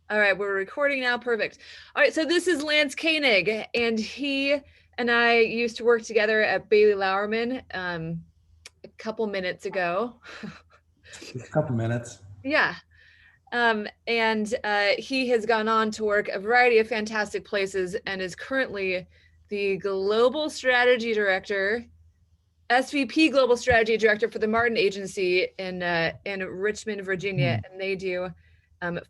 All right, we're recording now. Perfect. All right, so this is Lance Koenig, and he and I used to work together at Bailey Lauerman a couple minutes ago. Just a couple minutes. Yeah. And he has gone on to work a variety of fantastic places and is currently the Global Strategy Director, SVP Global Strategy Director for the Martin Agency in Richmond, Virginia, and they do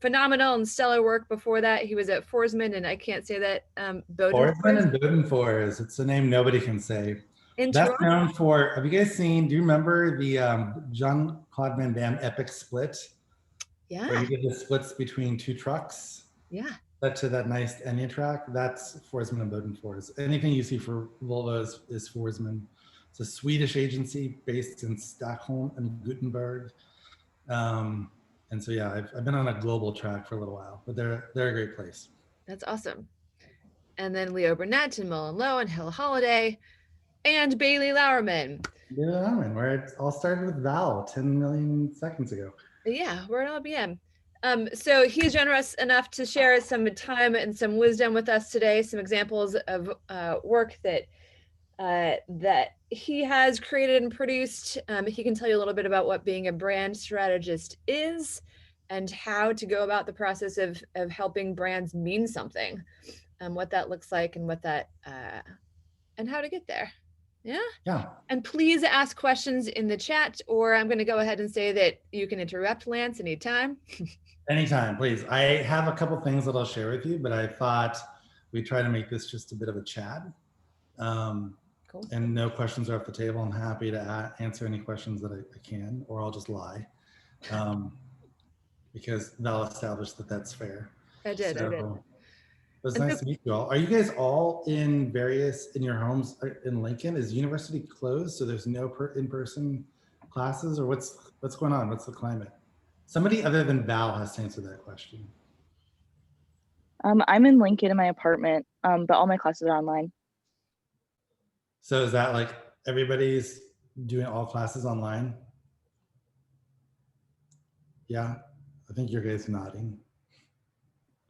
phenomenal and stellar work. Before that, he was at Forsman, and I can't say that Forsman Bodenfors and Bodenfors. It's a name nobody can say. in That's Toronto. known for, have you guys seen, do you remember the Jean-Claude Van Damme epic split? Where Yeah, you get the splits between two trucks? yeah. That to that nice Enya track, that's Forsman and Bodenfors. Anything you see for Volvo is Forsman. It's a Swedish agency based in Stockholm and Gothenburg. And so yeah, I've been on a global track for a little while, but they're a great place. That's awesome. And then Leo Burnett and Mullen Lowe and Hill Holiday and Bailey Lauerman. Yeah, where it all started with Val 10 million seconds ago. Yeah, we're at LBM. So he's generous enough to share some time and some wisdom with us today, some examples of work that he has created and produced. He can tell you a little bit about what being a brand strategist is and how to go about the process of helping brands mean something, what that looks like and what that and how to get there. Yeah. Yeah. And please ask questions in the chat, or I'm going to go ahead and say that you can interrupt Lance anytime. Anytime, please. I have a couple things that I'll share with you, but I thought we'd try to make this just a bit of a chat. Cool. And no questions are off the table. I'm happy to answer any questions that I can, or I'll just lie. Because Val established that that's fair. I did. It was nice to meet you all. Are you guys all in your homes in Lincoln? Is university closed, so there's no in-person classes, or what's going on? What's the climate? Somebody other than Val has to answer that question. I'm in Lincoln in my apartment, but all my classes are online. So is that like everybody's doing all classes online? Yeah, I think your guys nodding.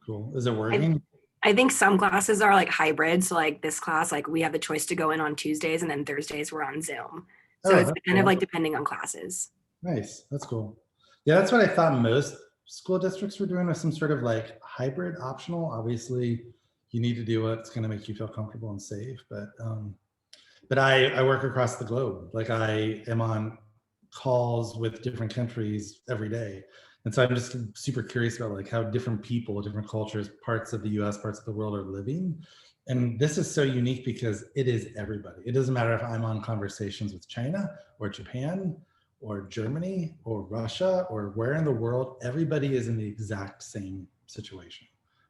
Cool. Is it working? I think some classes are like hybrid. So like this class, like we have the choice to go in on Tuesdays and then Thursdays we're on Zoom. So it's kind of like depending on classes. Nice. That's cool. Yeah, that's what I thought most school districts were doing, with some sort of like hybrid optional. Obviously, you need to do what's going to make you feel comfortable and safe. But I work across the globe. Like I am on calls with different countries every day. And so I'm just super curious about like how different people, different cultures, parts of the US, parts of the world are living. And this is so unique because it is everybody. It doesn't matter if I'm on conversations with China or Japan or Germany or Russia or where in the world, everybody is in the exact same situation,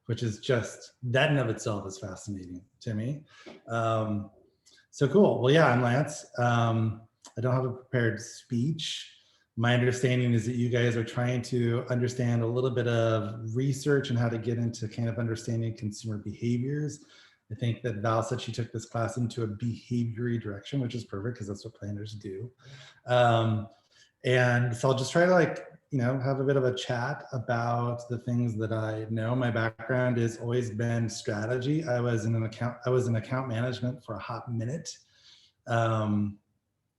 which is just, that in of itself is fascinating to me. So cool. Well, yeah, I'm Lance. I don't have a prepared speech. My understanding is that you guys are trying to understand a little bit of research and how to get into kind of understanding consumer behaviors. I think that Val said she took this class into a behaviory direction, which is perfect because that's what planners do. And so I'll just try to have a bit of a chat about the things that I know. My background has always been strategy. I was in account management for a hot minute.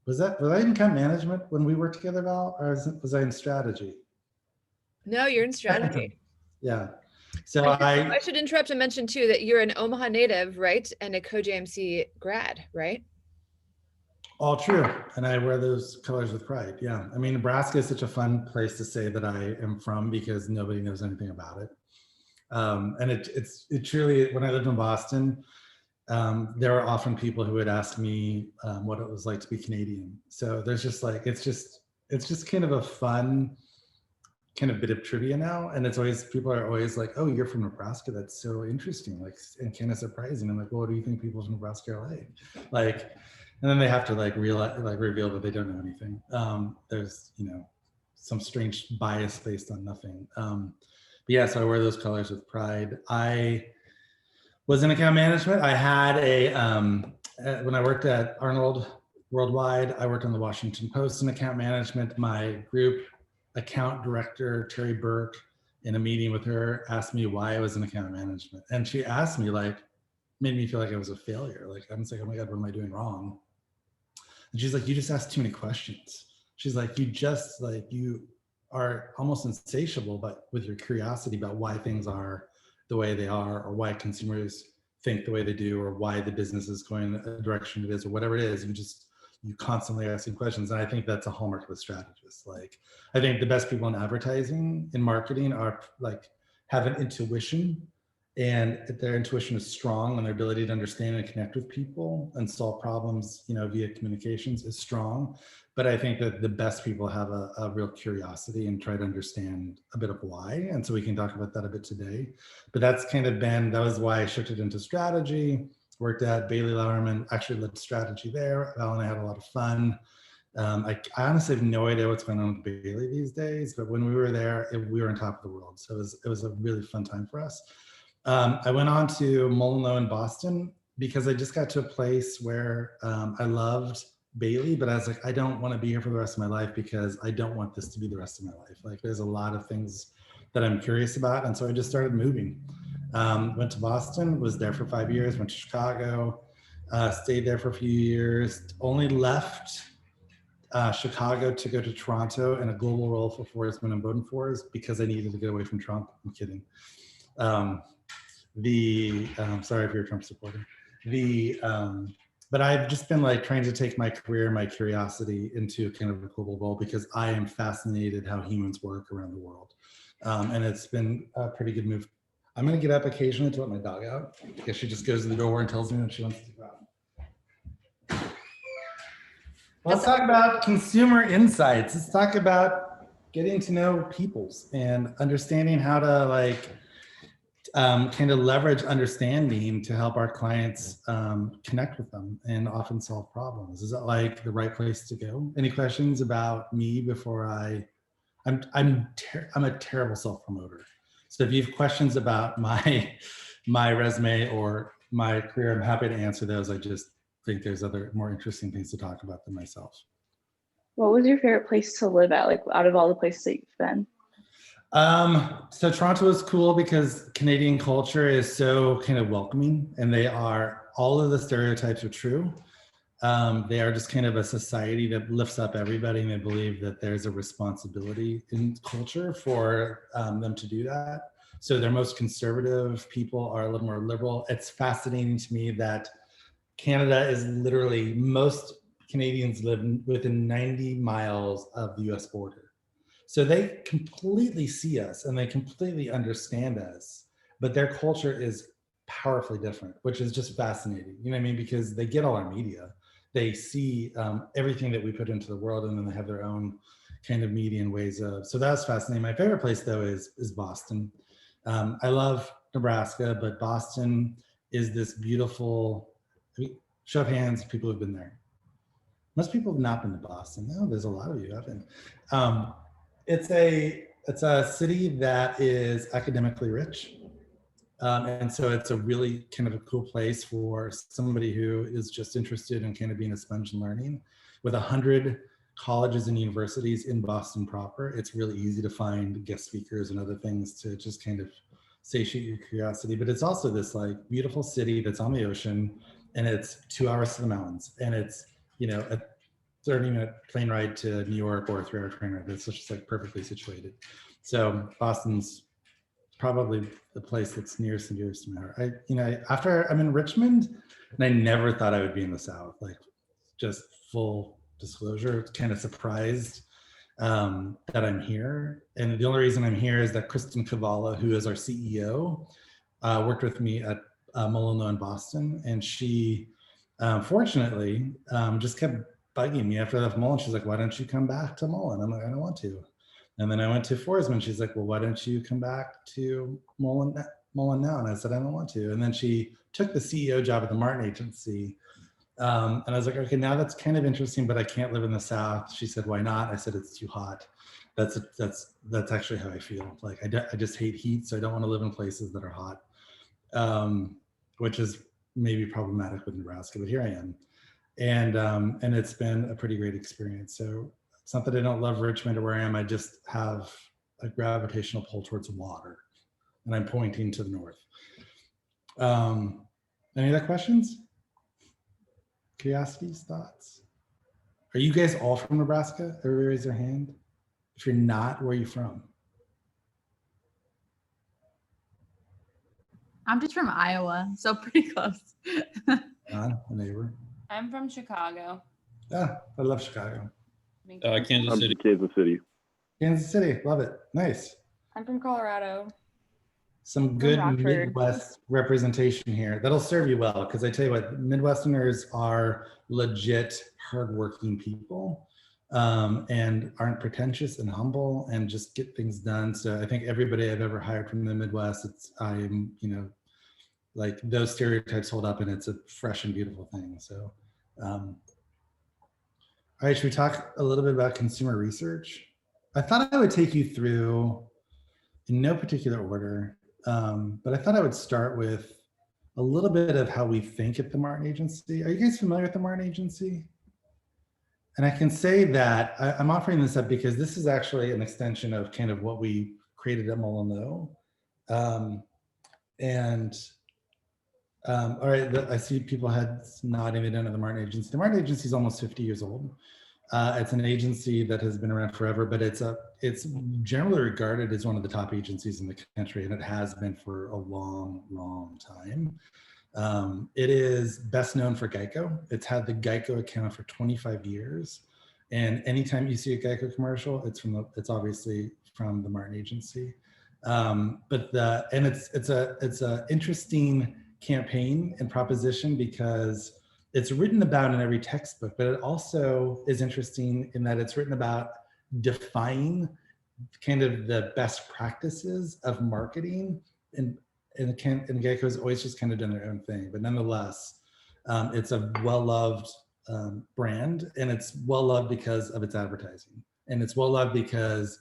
Was I in account management when we worked together, Val, or was I in strategy? No, you're in strategy. Yeah. So I should interrupt and mention too that you're an Omaha native, right? And a CoJMC grad, right? All true. And I wear those colors with pride. Yeah. I mean, Nebraska is such a fun place to say that I am from because nobody knows anything about it. And it truly, when I lived in Boston, there were often people who would ask me what it was like to be Canadian. So there's just like, it's just kind of a fun kind of bit of trivia now. And people are always like, oh, you're from Nebraska. That's so interesting. Like, and kind of surprising. I'm like, well, what do you think people from Nebraska are like? Like, and then they have to reveal that they don't know anything. There's, some strange bias based on nothing. But yeah, so I wear those colors with pride. I was in account management. I had when I worked at Arnold Worldwide, I worked on the Washington Post in account management. My group account director, Terry Burke, in a meeting with her, asked me why I was in account management. And she asked me, like, made me feel like I was a failure. Like, I'm just like, oh my God, what am I doing wrong? And she's like, you just asked too many questions. She's like, you are almost insatiable, but with your curiosity about why things are the way they are, or why consumers think the way they do, or why the business is going the direction it is, or whatever it is. You constantly asking questions. And I think that's a hallmark of a strategist. Like, I think the best people in advertising and marketing are like, have an intuition, and their intuition is strong, and their ability to understand and connect with people and solve problems, via communications is strong. But I think that the best people have a real curiosity and try to understand a bit of why. And so we can talk about that a bit today. But that was why I shifted into strategy, worked at Bailey Lauerman, actually led strategy there. Val and I had a lot of fun. I honestly have no idea what's going on with Bailey these days, but when we were there, we were on top of the world. So it was a really fun time for us. I went on to Mullen in Boston because I just got to a place where I loved Bailey, but I was like, I don't want to be here for the rest of my life because I don't want this to be the rest of my life. Like, there's a lot of things that I'm curious about. And so I just started moving. Went to Boston, was there for 5 years, went to Chicago, stayed there for a few years, only left Chicago to go to Toronto in a global role for Forsman and Bodenfors because I needed to get away from Trump. I'm kidding. Sorry if you're a Trump supporter. But I've just been like trying to take my career, my curiosity into kind of a global role because I am fascinated how humans work around the world. And it's been a pretty good move. I'm gonna get up occasionally to let my dog out because she just goes to the door and tells me when she wants to go out. Let's talk about consumer insights. Let's talk about getting to know peoples and understanding how to kind of leverage understanding to help our clients connect with them and often solve problems. Is that like the right place to go? Any questions about me before I'm a terrible self-promoter. So if you have questions about my resume or my career, I'm happy to answer those. I just think there's other more interesting things to talk about than myself. What was your favorite place to live at, like out of all the places that you've been? So Toronto is cool because Canadian culture is so kind of welcoming, and all of the stereotypes are true. They are just kind of a society that lifts up everybody, and they believe that there's a responsibility in culture for them to do that. So their most conservative people are a little more liberal. It's fascinating to me that Canada is literally, most Canadians live within 90 miles of the US border. So they completely see us and they completely understand us, but their culture is powerfully different, which is just fascinating. You know what I mean? Because they get all our media. They see everything that we put into the world, and then they have their own kind of media and ways of. So that's fascinating. My favorite place though is Boston. I love Nebraska, but Boston is this beautiful, show of hands, people who've been there. Most people have not been to Boston. No, there's a lot of you haven't. It's a city that is academically rich. And so it's a really kind of a cool place for somebody who is just interested in kind of being a sponge and learning. With 100 colleges and universities in Boston proper, it's really easy to find guest speakers and other things to just kind of satiate your curiosity. But it's also this like beautiful city that's on the ocean, and it's 2 hours to the mountains, and it's, a 30-minute plane ride to New York or a 3-hour train ride. It's just like perfectly situated. So Boston's probably the place that's nearest and dearest to my heart. After I'm in Richmond, and I never thought I would be in the South, like just full disclosure, kind of surprised that I'm here. And the only reason I'm here is that Kristen Kavala, who is our CEO, worked with me at Mullen in Boston. And she, fortunately, just kept bugging me after I left Mullen. She's like, why don't you come back to Mullen? I'm like, I don't want to. And then I went to Forsman. She's like, well, why don't you come back to Mullen now? And I said, I don't want to. And then she took the CEO job at the Martin Agency. And I was like, okay, now that's kind of interesting, but I can't live in the South. She said, why not? I said, it's too hot. That's actually how I feel. Like, I just hate heat, so I don't want to live in places that are hot, which is maybe problematic with Nebraska, but here I am. And it's been a pretty great experience. So it's not that I don't love Richmond or where I am. I just have a gravitational pull towards water, and I'm pointing to the north. Any other questions? Curiosities, thoughts? Are you guys all from Nebraska? Everybody raise their hand. If you're not, where are you from? I'm just from Iowa, so pretty close. John, a neighbor. I'm from Chicago. Ah, I love Chicago. Kansas I'm City. from Kansas City. Kansas City, love it. Nice. I'm from Colorado. Some good Rockford. Midwest representation here. That'll serve you well, because I tell you what, Midwesterners are legit hardworking people, and aren't pretentious and humble and just get things done. So I think everybody I've ever hired from the Midwest, I'm, like those stereotypes hold up, and it's a fresh and beautiful thing. So, all right, should we talk a little bit about consumer research? I thought I would take you through, in no particular order, but I thought I would start with a little bit of how we think at the Martin Agency. Are you guys familiar with the Martin Agency? And I can say that I'm offering this up because this is actually an extension of kind of what we created at Mullen. All right, I see people had nodding they don't know the Martin Agency. The Martin Agency is almost 50 years old. It's an agency that has been around forever, but it's generally regarded as one of the top agencies in the country, and it has been for a long, long time. It is best known for Geico. It's had the Geico account for 25 years. And anytime you see a Geico commercial, it's obviously from the Martin Agency. It's a interesting campaign and proposition because it's written about in every textbook, but it also is interesting in that it's written about defying kind of the best practices of marketing, and Geico's always just kind of done their own thing, but nonetheless, it's a well-loved brand, and it's well-loved because of its advertising. And it's well-loved because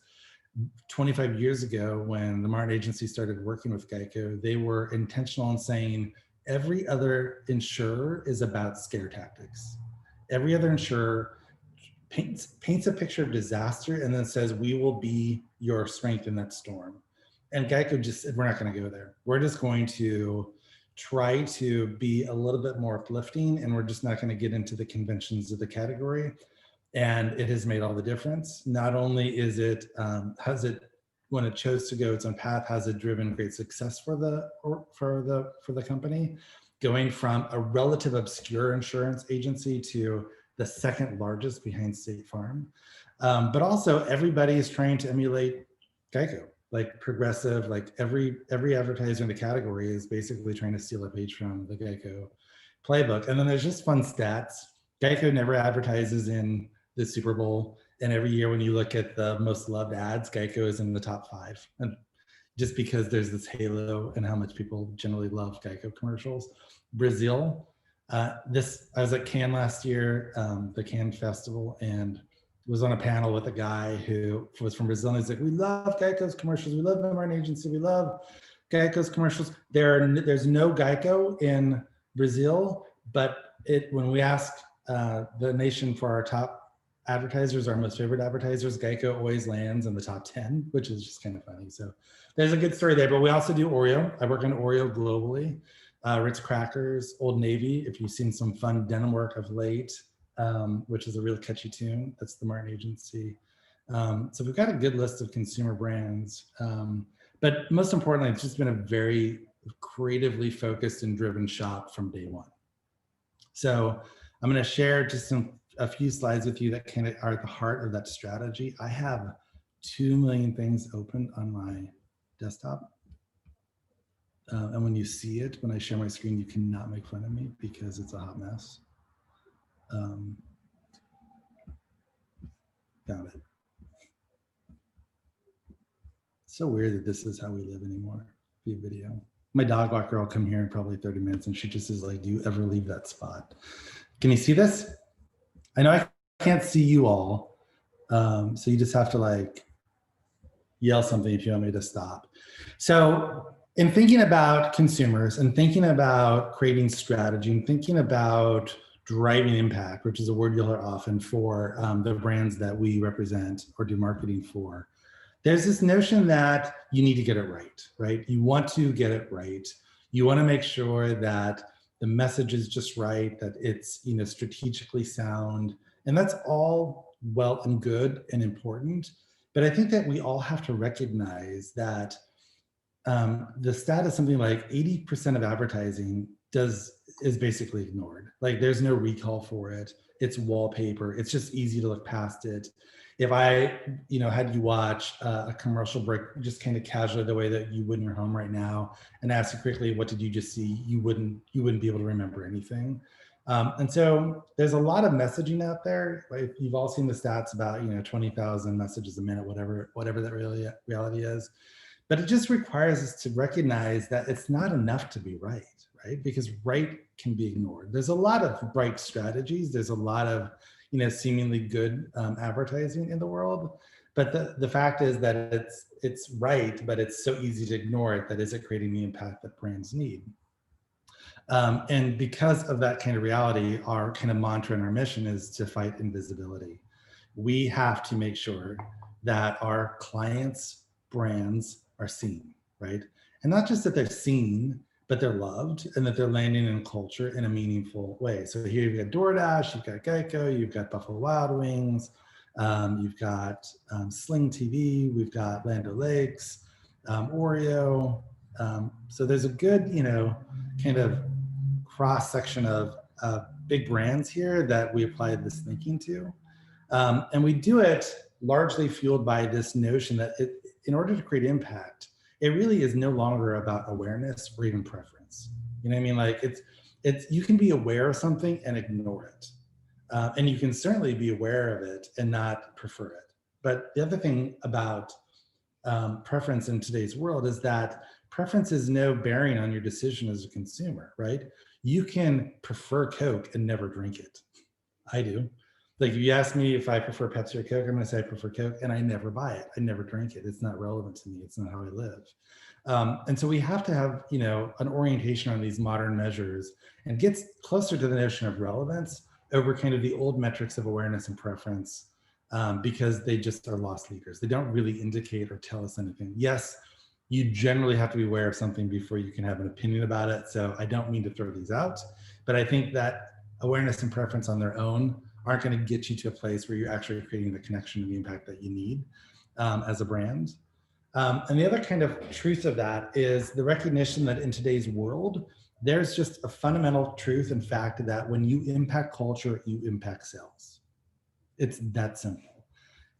25 years ago, when the Martin Agency started working with Geico, they were intentional in saying every other insurer is about scare tactics. Every other insurer paints a picture of disaster and then says, we will be your strength in that storm. And Geico just said, we're not going to go there. We're just going to try to be a little bit more uplifting, and we're just not going to get into the conventions of the category. And it has made all the difference. Not only is it, when it chose to go its own path, has it driven great success for the company, going from a relative obscure insurance agency to the second largest behind State Farm. But also everybody is trying to emulate Geico, like Progressive, like every advertiser in the category is basically trying to steal a page from the Geico playbook. And then there's just fun stats. Geico never advertises in the Super Bowl. And every year when you look at the most loved ads, Geico is in the top 5. And just because there's this halo and how much people generally love Geico commercials. Brazil, I was at Cannes last year, the Cannes Festival, and was on a panel with a guy who was from Brazil. And he's like, we love Geico's commercials. We love the Martin Agency. We love Geico's commercials. There's no Geico in Brazil, but when we ask the nation for our top advertisers, our most favorite advertisers, Geico always lands in the top 10, which is just kind of funny. So there's a good story there, but we also do Oreo. I work on Oreo globally, Ritz Crackers, Old Navy, if you've seen some fun denim work of late, which is a real catchy tune. That's the Martin Agency. So we've got a good list of consumer brands, but most importantly, it's just been a very creatively focused and driven shop from day one. So I'm going to share just a few slides with you that kind of are at the heart of that strategy. I have 2 million things open on my desktop. And when you see it, when I share my screen, you cannot make fun of me because it's a hot mess. Got it. So weird that this is how we live anymore via video. My dog walker will come here in probably 30 minutes and she just is like, do you ever leave that spot? Can you see this? I know I can't see you all. So you just have to like yell something if you want me to stop. So in thinking about consumers and thinking about creating strategy and thinking about driving impact, which is a word you'll hear often for the brands that we represent or do marketing for, there's this notion that you need to get it right? You want to get it right. You want to make sure that the message is just right, that it's, strategically sound. And that's all well and good and important. But I think that we all have to recognize that the stat is something like 80% of advertising is basically ignored. Like there's no recall for it. It's wallpaper. It's just easy to look past it. If I, had you watch a commercial break just kind of casually the way that you would in your home right now and ask you quickly, what did you just see? You wouldn't be able to remember anything. And so there's a lot of messaging out there. Like you've all seen the stats about, 20,000 messages a minute, whatever that reality is. But it just requires us to recognize that it's not enough to be right? Because right can be ignored. There's a lot of right strategies. There's a lot of, seemingly good advertising in the world. But the fact is that it's right, but it's so easy to ignore it that isn't creating the impact that brands need. And because of that kind of reality, our kind of mantra and our mission is to fight invisibility. We have to make sure that our clients' brands are seen, right? And not just that they're seen, but they're loved and that they're landing in culture in a meaningful way. So here you've got DoorDash, you've got Geico, you've got Buffalo Wild Wings, you've got Sling TV, we've got Land O'Lakes, Oreo. So there's a good, kind of cross section of big brands here that we apply this thinking to. And we do it largely fueled by this notion that in order to create impact, it really is no longer about awareness or even preference. You know what I mean? Like you can be aware of something and ignore it. And you can certainly be aware of it and not prefer it. But the other thing about preference in today's world is that preference has no bearing on your decision as a consumer, right? You can prefer Coke and never drink it. I do. Like if you ask me if I prefer Pepsi or Coke, I'm going to say I prefer Coke, and I never buy it. I never drink it. It's not relevant to me. It's not how I live. And so we have to have, an orientation on these modern measures and get closer to the notion of relevance over kind of the old metrics of awareness and preference, because they just are lost leaders. They don't really indicate or tell us anything. Yes, you generally have to be aware of something before you can have an opinion about it. So I don't mean to throw these out, but I think that awareness and preference on their own aren't going to get you to a place where you're actually creating the connection and the impact that you need as a brand. And the other kind of truth of that is the recognition that in today's world, there's just a fundamental truth and fact that when you impact culture, you impact sales. It's that simple.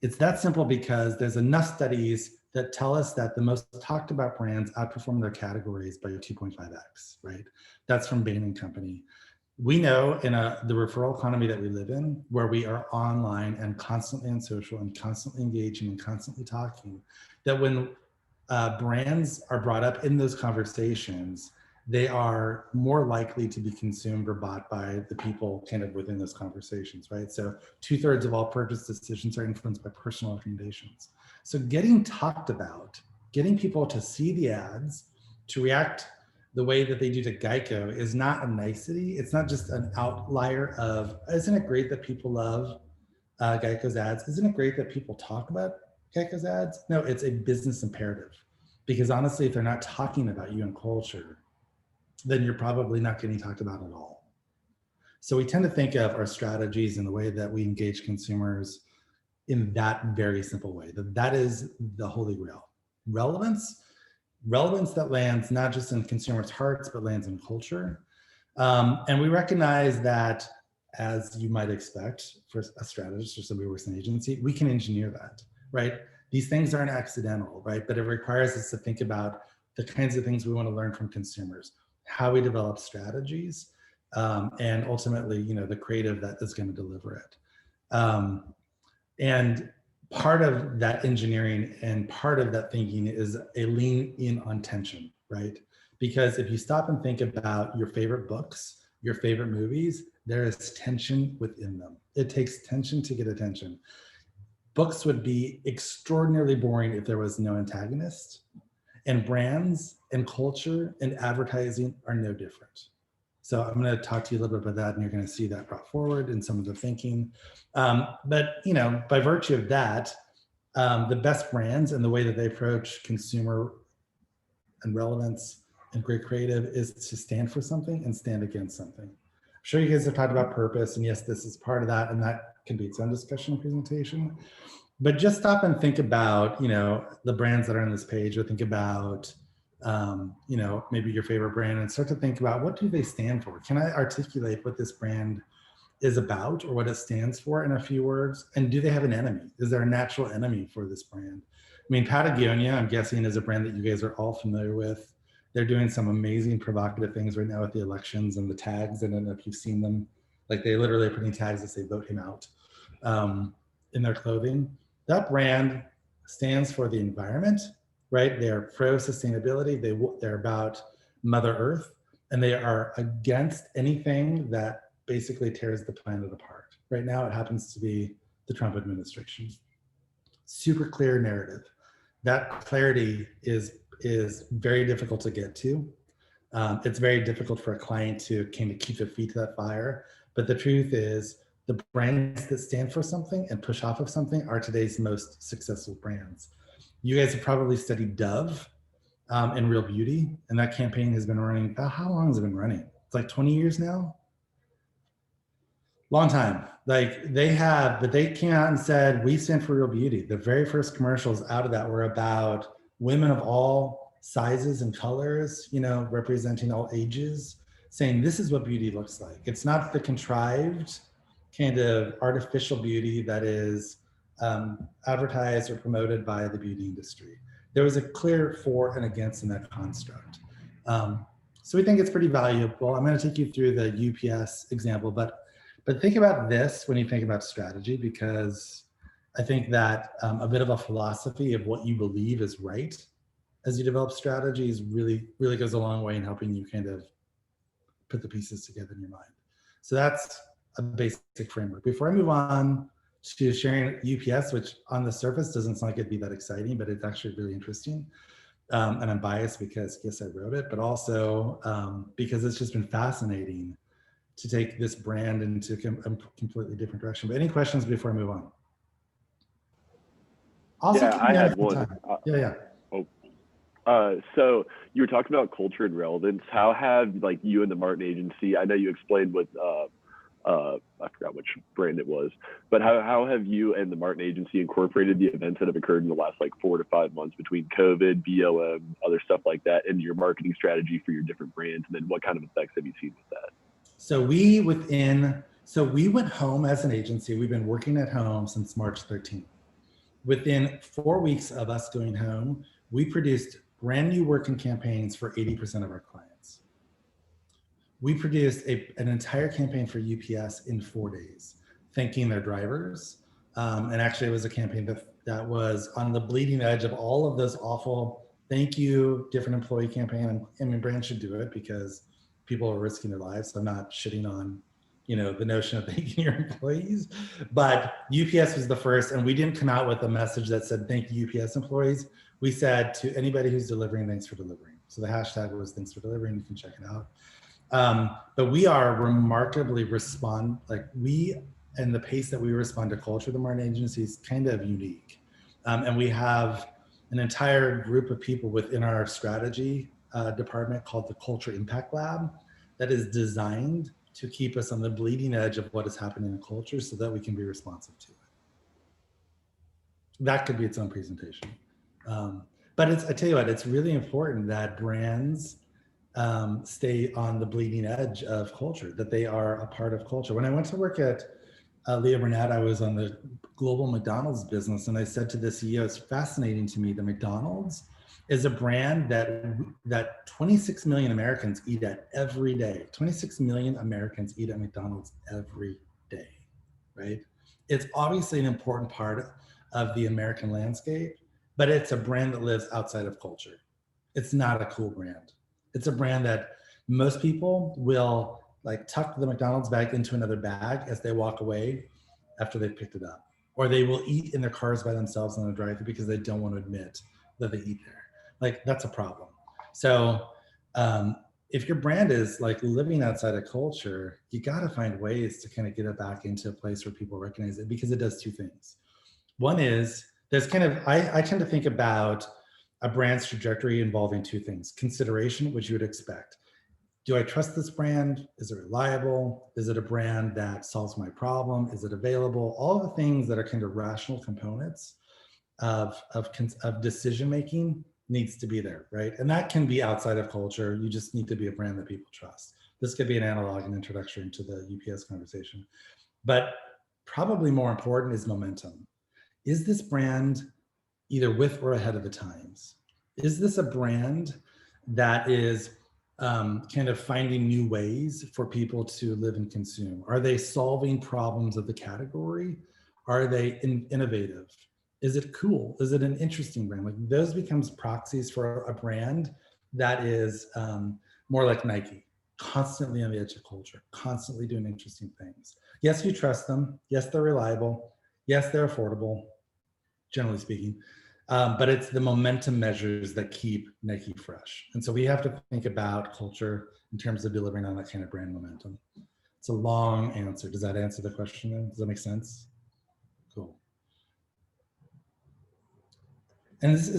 It's that simple because there's enough studies that tell us that the most talked about brands outperform their categories by 2.5x, right? That's from Bain & Company. We know in the referral economy that we live in, where we are online and constantly on social and constantly engaging and constantly talking, that when brands are brought up in those conversations, they are more likely to be consumed or bought by the people kind of within those conversations, right? So 2/3 of all purchase decisions are influenced by personal recommendations. So getting talked about, getting people to see the ads, to react the way that they do to Geico is not a nicety. It's not just an outlier of, isn't it great that people love Geico's ads? Isn't it great that people talk about Geico's ads? No, it's a business imperative. Because honestly, if they're not talking about you and culture, then you're probably not getting talked about at all. So we tend to think of our strategies and the way that we engage consumers in that very simple way. That is the holy grail. Relevance that lands not just in consumers' hearts, but lands in culture. And we recognize that, as you might expect for a strategist or somebody who works in an agency, we can engineer that, right? These things aren't accidental, right? But it requires us to think about the kinds of things we want to learn from consumers, how we develop strategies, and ultimately, the creative that is going to deliver it. And part of that engineering and part of that thinking is a lean in on tension, right? Because if you stop and think about your favorite books, your favorite movies, there is tension within them. It takes tension to get attention. Books would be extraordinarily boring if there was no antagonist, and brands and culture and advertising are no different. So I'm going to talk to you a little bit about that, and you're going to see that brought forward in some of the thinking. But by virtue of that, the best brands and the way that they approach consumer and relevance and great creative is to stand for something and stand against something. I'm sure you guys have talked about purpose, and yes, this is part of that, and that can be its own discussion and presentation. But just stop and think about, the brands that are on this page, or think about, maybe your favorite brand, and start to think about, what do they stand for? Can I articulate what this brand is about or what it stands for in a few words? And do they have an enemy? Is there a natural enemy for this brand? I mean, Patagonia, I'm guessing, is a brand that you guys are all familiar with. They're doing some amazing provocative things right now with the elections and the tags. I don't know if you've seen them. Like, they literally are putting tags that say vote him out in their clothing. That brand stands for the environment, right? They're pro sustainability. They're about Mother Earth, and they are against anything that basically tears the planet apart. Right now, it happens to be the Trump administration. Super clear narrative. That clarity is very difficult to get to. It's very difficult for a client to kind of keep their feet to that fire. But the truth is, the brands that stand for something and push off of something are today's most successful brands. You guys have probably studied Dove and Real Beauty, and that campaign has been running, how long has it been running? It's like 20 years now? Long time. Like, but they came out and said, we stand for real beauty. The very first commercials out of that were about women of all sizes and colors, representing all ages, saying this is what beauty looks like. It's not the contrived kind of artificial beauty that is advertised or promoted by the beauty industry. There was a clear for and against in that construct. So we think it's pretty valuable. I'm going to take you through the UPS example, but think about this when you think about strategy, because I think that a bit of a philosophy of what you believe is right as you develop strategies really goes a long way in helping you kind of put the pieces together in your mind. So that's a basic framework. Before I move on to sharing UPS, which on the surface doesn't sound like it'd be that exciting, but it's actually really interesting. And I'm biased because yes, I wrote it, but also because it's just been fascinating to take this brand into a completely different direction. But any questions before I move on? Also, yeah, I had one. Yeah. So you were talking about culture and relevance. How have you and the Martin Agency, I know you explained what, I forgot which brand it was, but how have you and the Martin Agency incorporated the events that have occurred in the last 4 to 5 months between COVID, BLM, other stuff like that, into your marketing strategy for your different brands? And then what kind of effects have you seen with that? So we went home as an agency. We've been working at home since March 13th. Within 4 weeks of us going home, we produced brand new working campaigns for 80% of our clients. We produced an entire campaign for UPS in 4 days, thanking their drivers. And actually, it was a campaign that was on the bleeding edge of all of those awful thank you, different employee campaign. I mean, brands should do it because people are risking their lives. So I'm not shitting on, the notion of thanking your employees, but UPS was the first, and we didn't come out with a message that said, thank you, UPS employees. We said, to anybody who's delivering, thanks for delivering. So the hashtag was thanks for delivering. You can check it out. But we are remarkably and the pace that we respond to culture, the Martin Agency, is kind of unique. And we have an entire group of people within our strategy department called the Culture Impact Lab that is designed to keep us on the bleeding edge of what is happening in culture so that we can be responsive to it. That could be its own presentation. But I tell you what, it's really important that brands stay on the bleeding edge of culture, that they are a part of culture. When I went to work at Leo Burnett, I was on the global McDonald's business, and I said to the CEO, it's fascinating to me that McDonald's is a brand that 26 million Americans eat at every day. 26 million Americans eat at McDonald's every day, right? It's obviously an important part of the American landscape, but it's a brand that lives outside of culture. It's not a cool brand. It's a brand that most people will tuck the McDonald's bag into another bag as they walk away after they've picked it up. Or they will eat in their cars by themselves on the drive-thru because they don't want to admit that they eat there. That's a problem. So if your brand is living outside of culture, you got to find ways to kind of get it back into a place where people recognize it, because it does two things. One is there's kind of, I tend to think about a brand's trajectory involving two things: consideration, which you would expect. Do I trust this brand? Is it reliable? Is it a brand that solves my problem? Is it available? All the things that are kind of rational components of decision making needs to be there, right? And that can be outside of culture. You just need to be a brand that people trust. This could be an analog and introduction to the UPS conversation. But probably more important is momentum. Is this brand either with or ahead of the times? Is this a brand that is kind of finding new ways for people to live and consume? Are they solving problems of the category? Are they innovative? Is it cool? Is it an interesting brand? Like those becomes proxies for a brand that is more like Nike, constantly on the edge of culture, constantly doing interesting things. Yes, you trust them. Yes, they're reliable. Yes, they're affordable, generally speaking. But it's the momentum measures that keep Nike fresh. And so we have to think about culture in terms of delivering on that kind of brand momentum. It's a long answer. Does that answer the question? Does that make sense? Cool. And does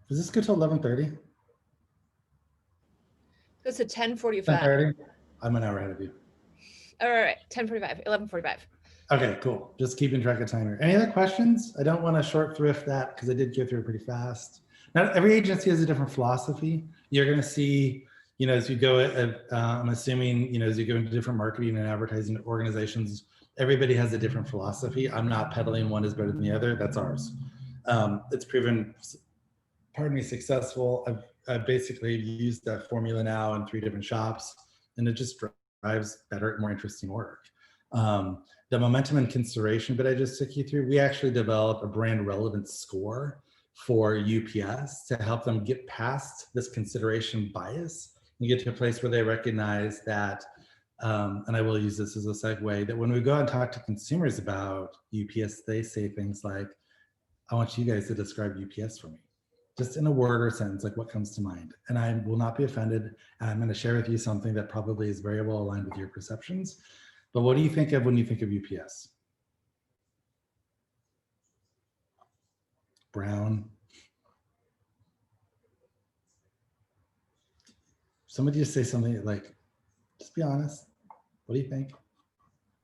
this go till 11:30? Goes to 10:45. 10:30? I'm an hour ahead of you. All right, 10:45, 11:45. Okay, cool. Just keeping track of time here. Any other questions? I don't want to short thrift that because I did go through it pretty fast. Now, every agency has a different philosophy. You're going to see, as you go, I'm assuming, as you go into different marketing and advertising organizations, everybody has a different philosophy. I'm not peddling one is better than the other. That's ours. It's proven, pardon me, successful. I've basically used that formula now in 3 different shops, and it just drives better, more interesting work. The momentum and consideration that I just took you through, we actually developed a brand relevance score for UPS to help them get past this consideration bias and get to a place where they recognize that, and I will use this as a segue, that when we go out and talk to consumers about UPS, they say things like, I want you guys to describe UPS for me. Just in a word or sentence, like what comes to mind. And I will not be offended. And I'm going to share with you something that probably is very well aligned with your perceptions. But what do you think of when you think of UPS? Brown. Somebody just say something like, just be honest. What do you think?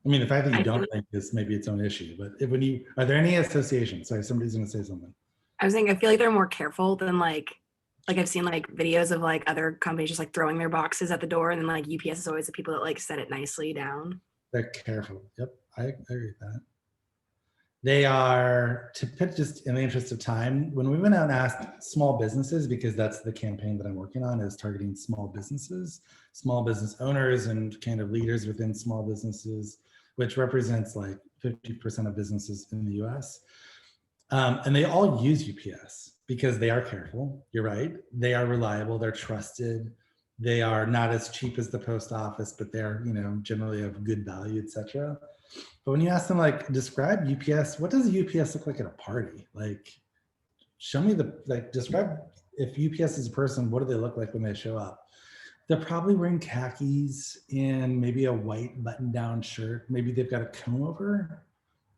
I mean, the fact that you don't think is maybe its own issue, but are there any associations? Sorry, somebody's going to say something. I was saying, I feel like they're more careful than like I've seen like videos of like other companies just like throwing their boxes at the door, and then like UPS is always the people that like set it nicely down. They're careful. Yep, I agree with that. They are, to put just in the interest of time, when we went out and asked small businesses, because that's the campaign that I'm working on, is targeting small businesses, small business owners and kind of leaders within small businesses, which represents like 50% of businesses in the US. And they all use UPS because they are careful. You're right. They are reliable. They're trusted. They are not as cheap as the post office, but they're, generally of good value, etc. But when you ask them, like, describe UPS, what does a UPS look like at a party? Like, show me describe if UPS is a person, what do they look like when they show up? They're probably wearing khakis and maybe a white button-down shirt. Maybe they've got a comb over.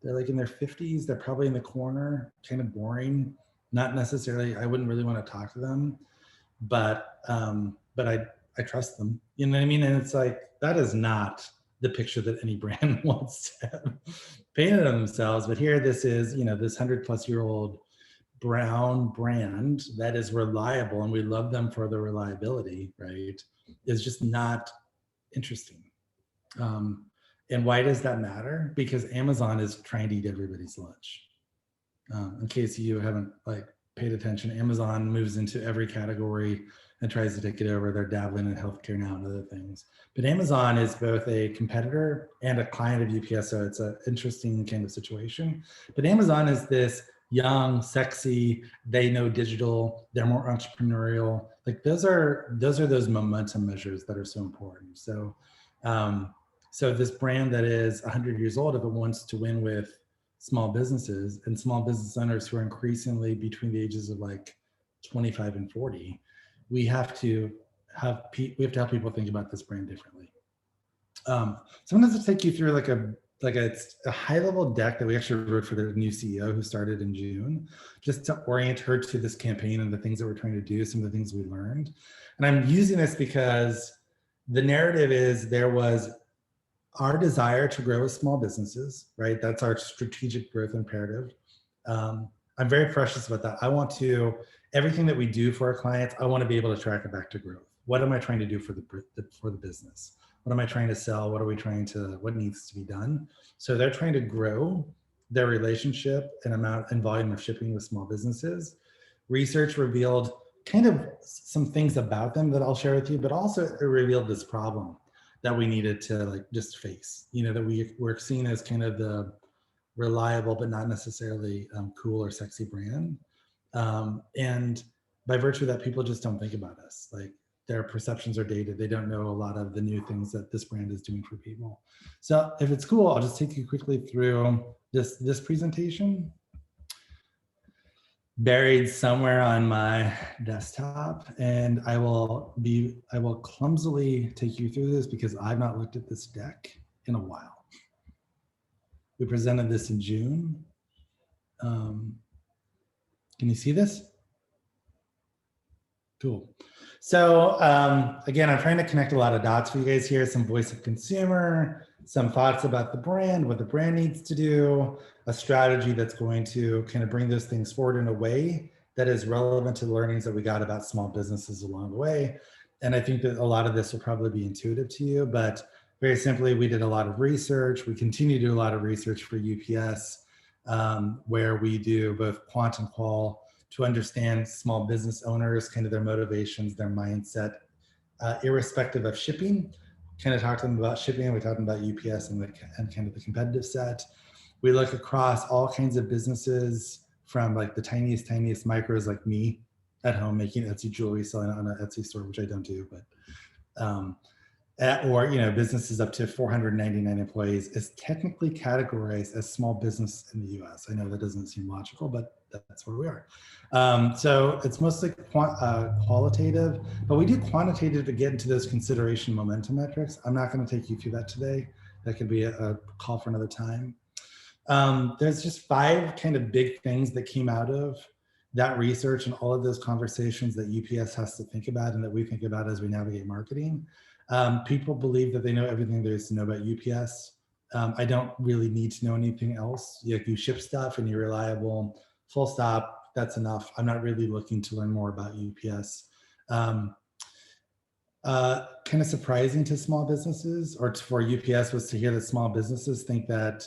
They're like in their 50s. They're probably in the corner, kind of boring. Not necessarily, I wouldn't really want to talk to them, but I trust them. You know what I mean? And it's like, that is not the picture that any brand wants to have painted on themselves. But here, this is, this 100-plus-year-old brown brand that is reliable, and we love them for their reliability, right? Is just not interesting. And why does that matter? Because Amazon is trying to eat everybody's lunch. In case you haven't paid attention, Amazon moves into every category and tries to take it over. They're dabbling in healthcare now and other things. But Amazon is both a competitor and a client of UPS, so it's an interesting kind of situation. But Amazon is this young, sexy, they know digital, they're more entrepreneurial. Like those are those momentum measures that are so important. So so this brand that is 100 years old, if it wants to win with small businesses and small business owners who are increasingly between the ages of 25 and 40, we have to help people think about this brand differently. So I'm going to take you through like it's a high level deck that we actually wrote for the new CEO who started in June, just to orient her to this campaign and the things that we're trying to do, some of the things we learned. And I'm using this because the narrative is there was our desire to grow with small businesses, right? That's our strategic growth imperative. I'm very precious about that. I want to, everything that we do for our clients, I want to be able to track it back to growth. What am I trying to do for the business? What am I trying to sell? What needs to be done? So they're trying to grow their relationship and amount and volume of shipping with small businesses. Research revealed kind of some things about them that I'll share with you, but also it revealed this problem that we needed to like just face, that we're seen as kind of the reliable, but not necessarily cool or sexy brand. And by virtue of that, people just don't think about us. Like their perceptions are dated. They don't know a lot of the new things that this brand is doing for people. So if it's cool, I'll just take you quickly through this presentation. Buried somewhere on my desktop, and I will clumsily take you through this because I've not looked at this deck in a while. We presented this in June. Can you see this? Cool. So again, I'm trying to connect a lot of dots for you guys here, some voice of consumer, some thoughts about the brand, what the brand needs to do, a strategy that's going to kind of bring those things forward in a way that is relevant to the learnings that we got about small businesses along the way. And I think that a lot of this will probably be intuitive to you, but very simply, we did a lot of research. We continue to do a lot of research for UPS, where we do both quant and qual to understand small business owners, kind of their motivations, their mindset, irrespective of shipping. Kind of talked to them about shipping. We talked about UPS and kind of the competitive set. We look across all kinds of businesses from like the tiniest micros like me at home making Etsy jewelry, selling on an Etsy store, which I don't do, but or businesses up to 499 employees is technically categorized as small business in the US. I know that doesn't seem logical, but that's where we are. So it's mostly qualitative, but we do quantitative to get into those consideration momentum metrics. I'm not going to take you through that today. That could be a call for another time. There's just 5 kind of big things that came out of that research and all of those conversations that UPS has to think about and that we think about as we navigate marketing. People believe that they know everything there is to know about UPS. I don't really need to know anything else. You ship stuff and you're reliable, full stop, that's enough. I'm not really looking to learn more about UPS. Kind of surprising to small businesses or for UPS was to hear that small businesses think that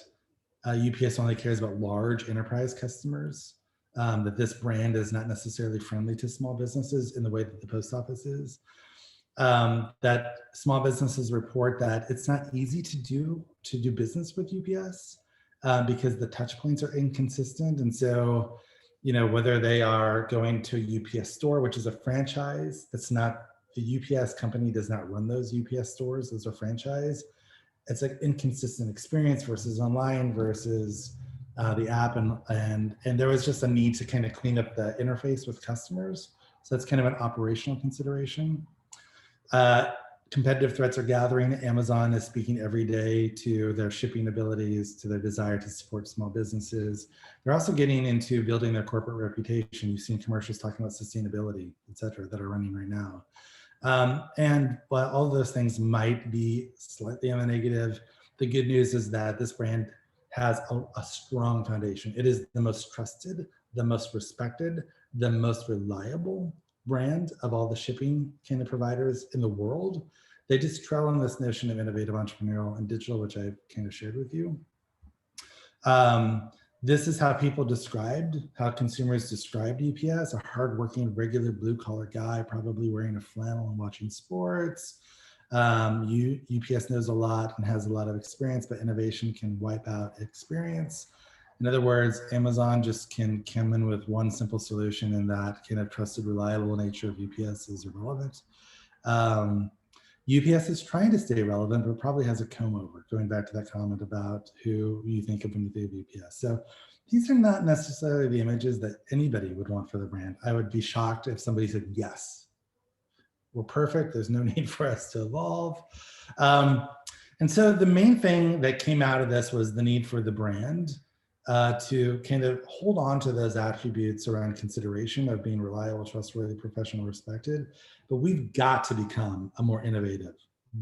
UPS only cares about large enterprise customers, that this brand is not necessarily friendly to small businesses in the way that the post office is. That small businesses report that it's not easy to do business with UPS because the touch points are inconsistent. And so, whether they are going to a UPS store, which is a franchise, that's not, the UPS company does not run those UPS stores, those are franchise. It's like inconsistent experience versus online versus the app. And there was just a need to kind of clean up the interface with customers. So that's kind of an operational consideration. Competitive threats are gathering. Amazon is speaking every day to their shipping abilities, to their desire to support small businesses. They're also getting into building their corporate reputation. You've seen commercials talking about sustainability, et cetera, that are running right now. And while all of those things might be slightly on the negative, the good news is that this brand has a strong foundation. It is the most trusted, the most respected, the most reliable brand of all the shipping kind of providers in the world. They just trail on this notion of innovative, entrepreneurial, and digital, which I kind of shared with you. This is how consumers described UPS: a hardworking, regular blue-collar guy, probably wearing a flannel and watching sports. UPS knows a lot and has a lot of experience, but innovation can wipe out experience. In other words, Amazon just can come in with one simple solution, and that kind of trusted, reliable nature of UPS is irrelevant. UPS is trying to stay relevant, but probably has a comb over, going back to that comment about who you think of when you think of UPS. So these are not necessarily the images that anybody would want for the brand. I would be shocked if somebody said, yes, we're perfect, there's no need for us to evolve. And so the main thing that came out of this was the need for the brand to kind of hold on to those attributes around consideration of being reliable, trustworthy, professional, respected. But we've got to become a more innovative,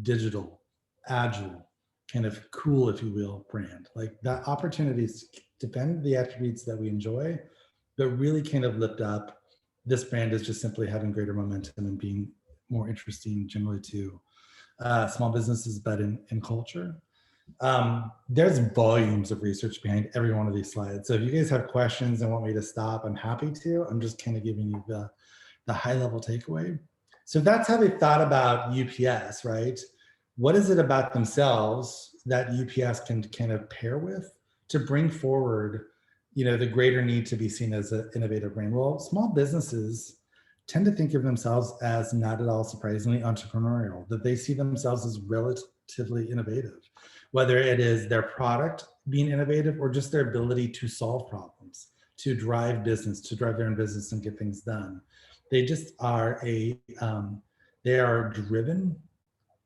digital, agile, kind of cool, if you will, brand. Like that opportunities defend the attributes that we enjoy, but really kind of lift up this brand is just simply having greater momentum and being more interesting generally to small businesses, but in culture. There's volumes of research behind every one of these slides. So if you guys have questions and want me to stop, I'm happy to. I'm just kind of giving you the high level takeaway. So that's how they thought about UPS, right? What is it about themselves that UPS can kind of pair with to bring forward, you know, the greater need to be seen as an innovative brand? Well, small businesses tend to think of themselves as, not at all surprisingly, entrepreneurial, that they see themselves as relatively innovative, whether it is their product being innovative or just their ability to solve problems, to drive business, to drive their own business and get things done. They just are they are driven,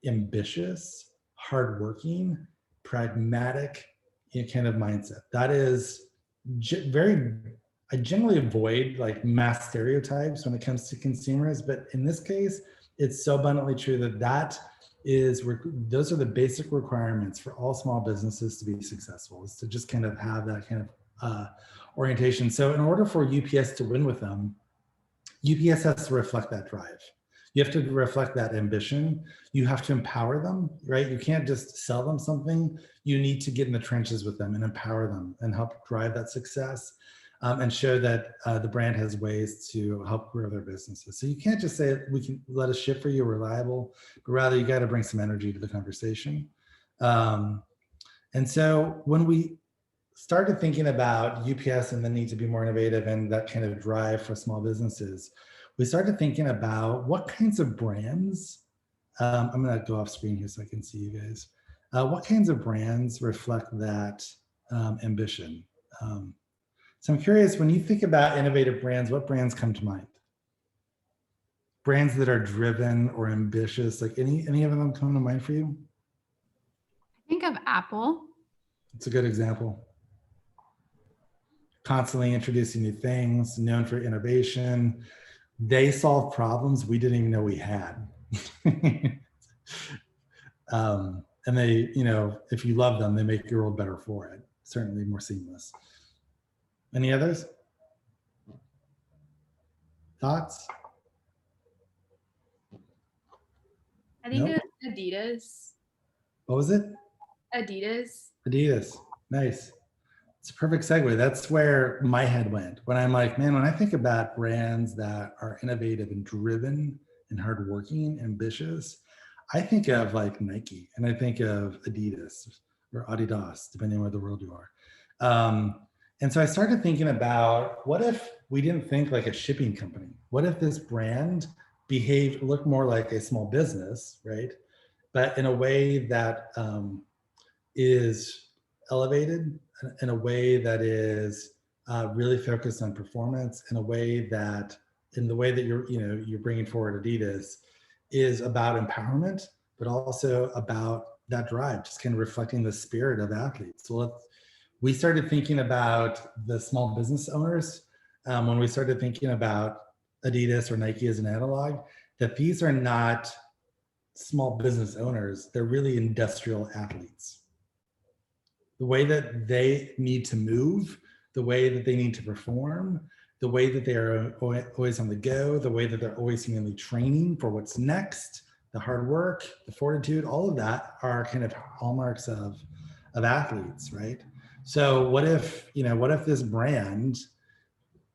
ambitious, hardworking, pragmatic kind of mindset. That is I generally avoid like mass stereotypes when it comes to consumers, but in this case, it's so abundantly true that those are the basic requirements for all small businesses to be successful, is to just kind of have that kind of orientation. So in order for UPS to win with them, UPS has to reflect that drive. You have to reflect that ambition. You have to empower them, right? You can't just sell them something. You need to get in the trenches with them and empower them and help drive that success. And show that the brand has ways to help grow their businesses. So you can't just say, we can let us ship for you, we're reliable, but rather you got to bring some energy to the conversation. And so when we started thinking about UPS and the need to be more innovative and that kind of drive for small businesses, we started thinking about what kinds of brands, I'm going to go off screen here so I can see you guys. What kinds of brands reflect that ambition? So I'm curious, when you think about innovative brands, what brands come to mind? Brands that are driven or ambitious, like any of them come to mind for you? I think of Apple. It's a good example. Constantly introducing new things, known for innovation. They solve problems we didn't even know we had. And they, you know, if you love them, they make your world better for it. Certainly more seamless. Any others? Thoughts? I think Nope. it's Adidas. What was it? Adidas. Adidas. Nice. It's a perfect segue. That's where my head went. When I'm like, man, when I think about brands that are innovative and driven and hardworking, ambitious, I think of like Nike and I think of Adidas or Adidas, depending on where the world you are. And so I started thinking about, what if we didn't think like a shipping company? What if this brand looked more like a small business, right? But in a way that is elevated, in a way that is really focused on performance, in the way that you're bringing forward Adidas is about empowerment, but also about that drive, just kind of reflecting the spirit of athletes. So we started thinking about the small business owners when we started thinking about Adidas or Nike as an analog, that these are not small business owners, they're really industrial athletes. The way that they need to move, the way that they need to perform, the way that they are always on the go, the way that they're always seemingly training for what's next, the hard work, the fortitude, all of that are kind of hallmarks of athletes, right? So what if this brand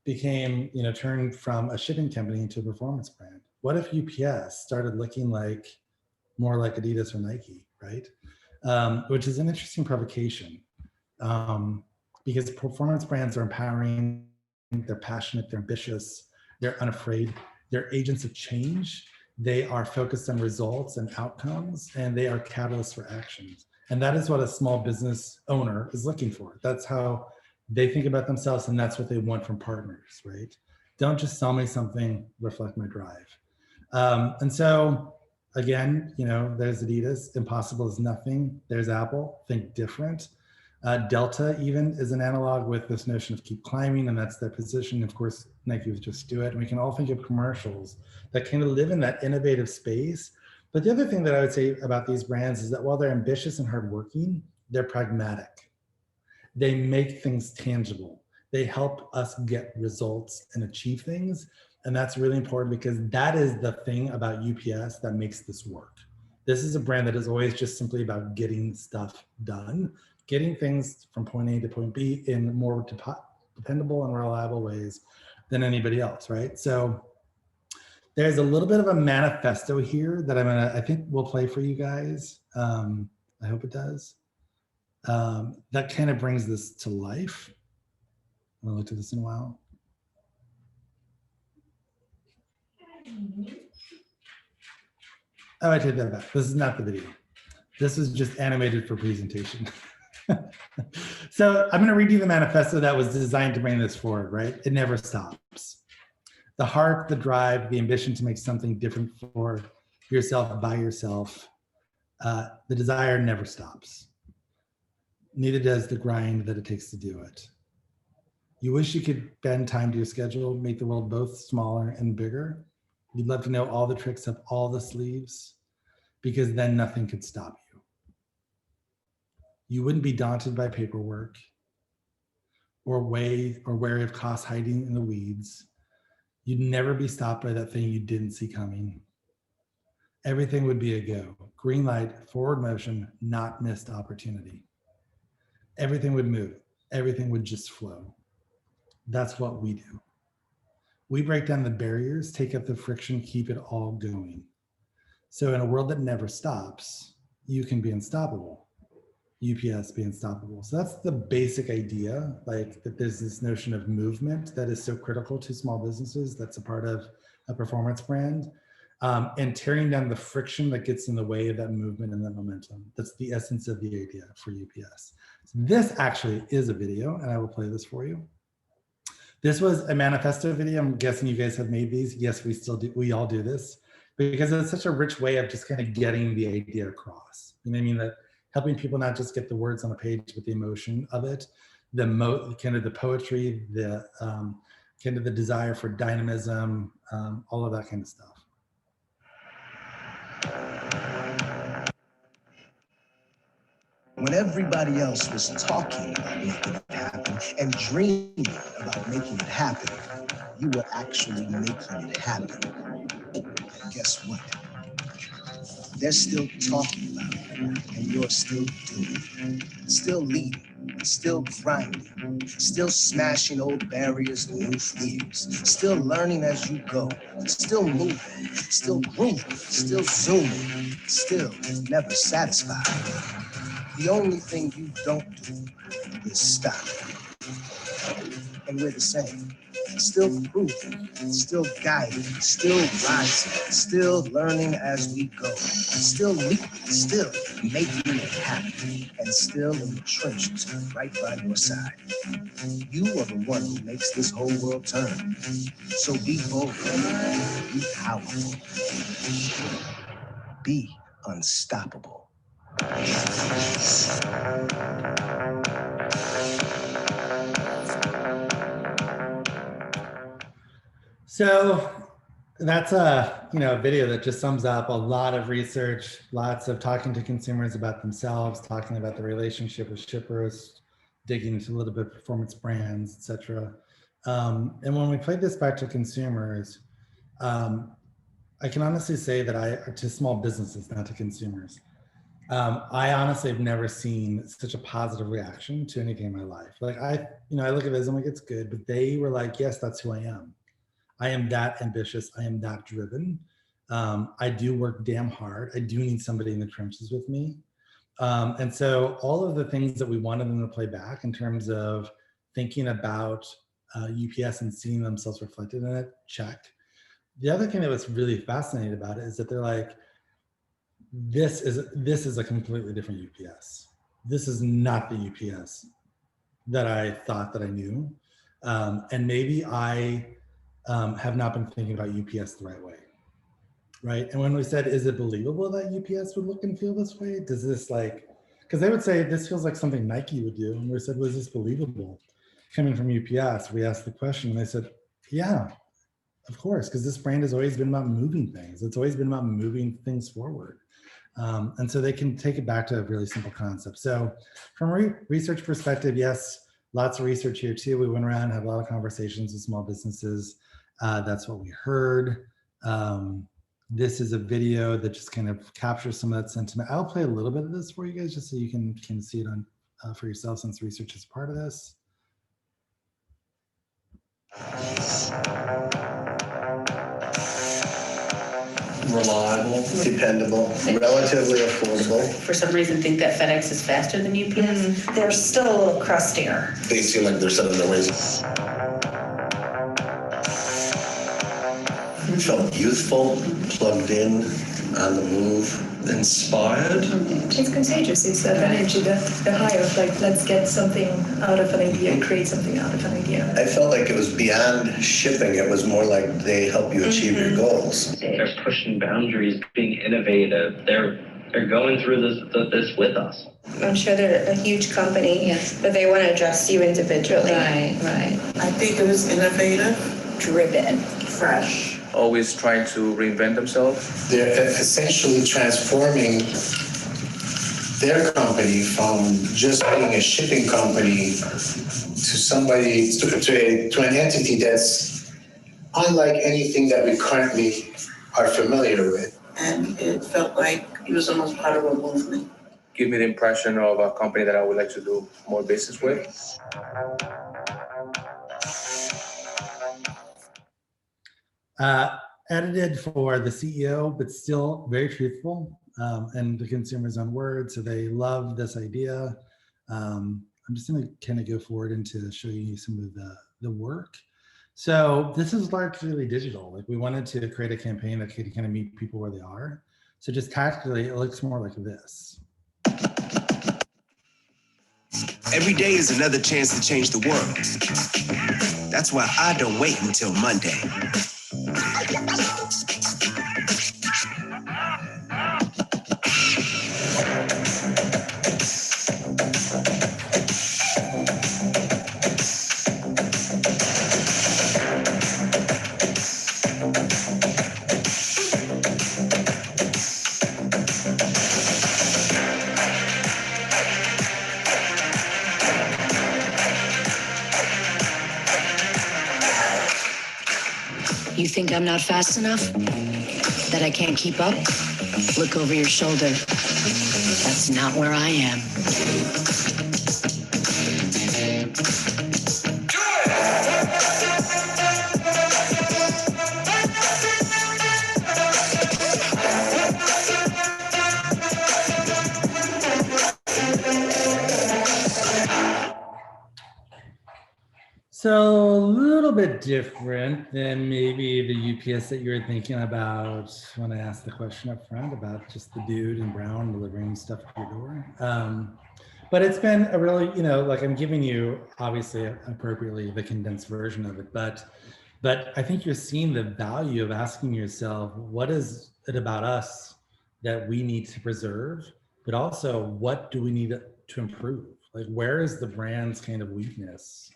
became, turned from a shipping company into a performance brand? What if UPS started looking more like Adidas or Nike, right? Which is an interesting provocation because performance brands are empowering, they're passionate, they're ambitious, they're unafraid, they're agents of change, they are focused on results and outcomes, and they are catalysts for actions. And that is what a small business owner is looking for. That's how they think about themselves, and that's what they want from partners, right? Don't just sell me something, reflect my drive. And so Again, you know, there's Adidas, impossible is nothing. There's Apple, think different. Delta even is an analog with this notion of keep climbing, and that's their position. Of course, Nike was just do it. And we can all think of commercials that kind of live in that innovative space. But the other thing that I would say about these brands is that while they're ambitious and hardworking, they're pragmatic. They make things tangible. They help us get results and achieve things. And that's really important because that is the thing about UPS that makes this work. This is a brand that is always just simply about getting stuff done, getting things from point A to point B in more dependable and reliable ways than anybody else, right? So there's a little bit of a manifesto here that I think we'll play for you guys. I hope it does. That kind of brings this to life. I haven't looked at this in a while. Oh, I take that back. This is not the video. This is just animated for presentation. So I'm going to read you the manifesto that was designed to bring this forward, right? It never stops. The heart, the drive, the ambition to make something different for yourself, by yourself. The desire never stops. Neither does the grind that it takes to do it. You wish you could bend time to your schedule, make the world both smaller and bigger. You'd love to know all the tricks up all the sleeves, because then nothing could stop you. You wouldn't be daunted by paperwork or wary of costs hiding in the weeds. You'd never be stopped by that thing you didn't see coming. Everything would be a go. Green light, forward motion, not missed opportunity. Everything would move. Everything would just flow. That's what we do. We break down the barriers, take up the friction, keep it all going. So in a world that never stops, you can be unstoppable. UPS be unstoppable. So that's the basic idea, like that there's this notion of movement that is so critical to small businesses. That's a part of a performance brand. And tearing down the friction that gets in the way of that movement and that momentum. That's the essence of the idea for UPS. So this actually is a video, and I will play this for you. This was a manifesto video. I'm guessing you guys have made these. Yes, we still do. We all do this because it's such a rich way of just kind of getting the idea across. You know what I mean? That helping people not just get the words on a page, but the emotion of it, kind of the poetry, the kind of the desire for dynamism, all of that kind of stuff. When everybody else was talking about making it happen and dreaming about making it happen, you were actually making it happen. And guess what? They're still talking about it, and you're still doing it. Still leading, still grinding, still smashing old barriers and new fears, still learning as you go, still moving, still grooving, still zooming, still never satisfied. The only thing you don't do is stop. And we're the same. Still proving, still guiding, still rising, still learning as we go, still leaping, still making it happen, and still in the trenches right by your side. You are the one who makes this whole world turn. So be bold, be powerful, be unstoppable. So that's a video that just sums up a lot of research, lots of talking to consumers about themselves, talking about the relationship with shippers, digging into a little bit of performance brands, etc. And when we played this back to consumers, I can honestly say that to small businesses, not to consumers, I honestly have never seen such a positive reaction to anything in my life. Like I look at this, I'm like, it's good, but they were like, yes, that's who I am. I am that ambitious. I am that driven. I do work damn hard. I do need somebody in the trenches with me. And so all of the things that we wanted them to play back in terms of thinking about UPS and seeing themselves reflected in it, check. The other thing that was really fascinating about it is that they're like, this is a completely different UPS. This is not the UPS that I thought that I knew. And maybe I have not been thinking about UPS the right way. right? And when we said, is it believable that UPS would look and feel this way? Does this like, because they would say this feels like something Nike would do. And we said, was this believable coming from UPS? We asked the question and they said, yeah, of course, because this brand has always been about moving things. It's always been about moving things forward. And so they can take it back to a really simple concept. So from a research perspective, yes, lots of research here too. We went around and had a lot of conversations with small businesses. That's what we heard. This is a video that just kind of captures some of that sentiment. I'll play a little bit of this for you guys just so you can see it on for yourself, since research is part of this. Reliable, dependable, relatively affordable. For some reason, think that FedEx is faster than UPS. They're still a little crustier. They seem like they're set in their ways. Felt youthful, plugged in, on the move. Inspired. It's contagious. It's that energy, the high of like, let's get something out of an idea, create something out of an idea. I felt like it was beyond shipping. It was more like they help you achieve your goals. They're pushing boundaries, being innovative. They're going through this with us. I'm sure they're a huge company, yes, but they want to address you individually. Right. I think it was innovative, Driven, fresh. Always trying to reinvent themselves. They're essentially transforming their company from just being a shipping company to somebody, to an entity that's unlike anything that we currently are familiar with. and it felt like it was almost part of a movement. Give me the impression of a company that I would like to do more business with. Edited for the CEO, but still very truthful, and the consumer's own words. So they love this idea. I'm just going to kind of go forward into show you some of the work. So this is largely digital. Like we wanted to create a campaign that could kind of meet people where they are. So just tactically, it looks more like this. Every day is another chance to change the world. That's why I don't wait until Monday. You think I'm not fast enough? That I can't keep up? Look over your shoulder. That's not where I am. So a little bit different than maybe the UPS that you were thinking about when I asked the question up front about just the dude in brown delivering stuff to your door. But it's been a really, like I'm giving you obviously appropriately the condensed version of it, but I think you're seeing the value of asking yourself, what is it about us that we need to preserve, but also what do we need to improve? Like where is the brand's kind of weakness?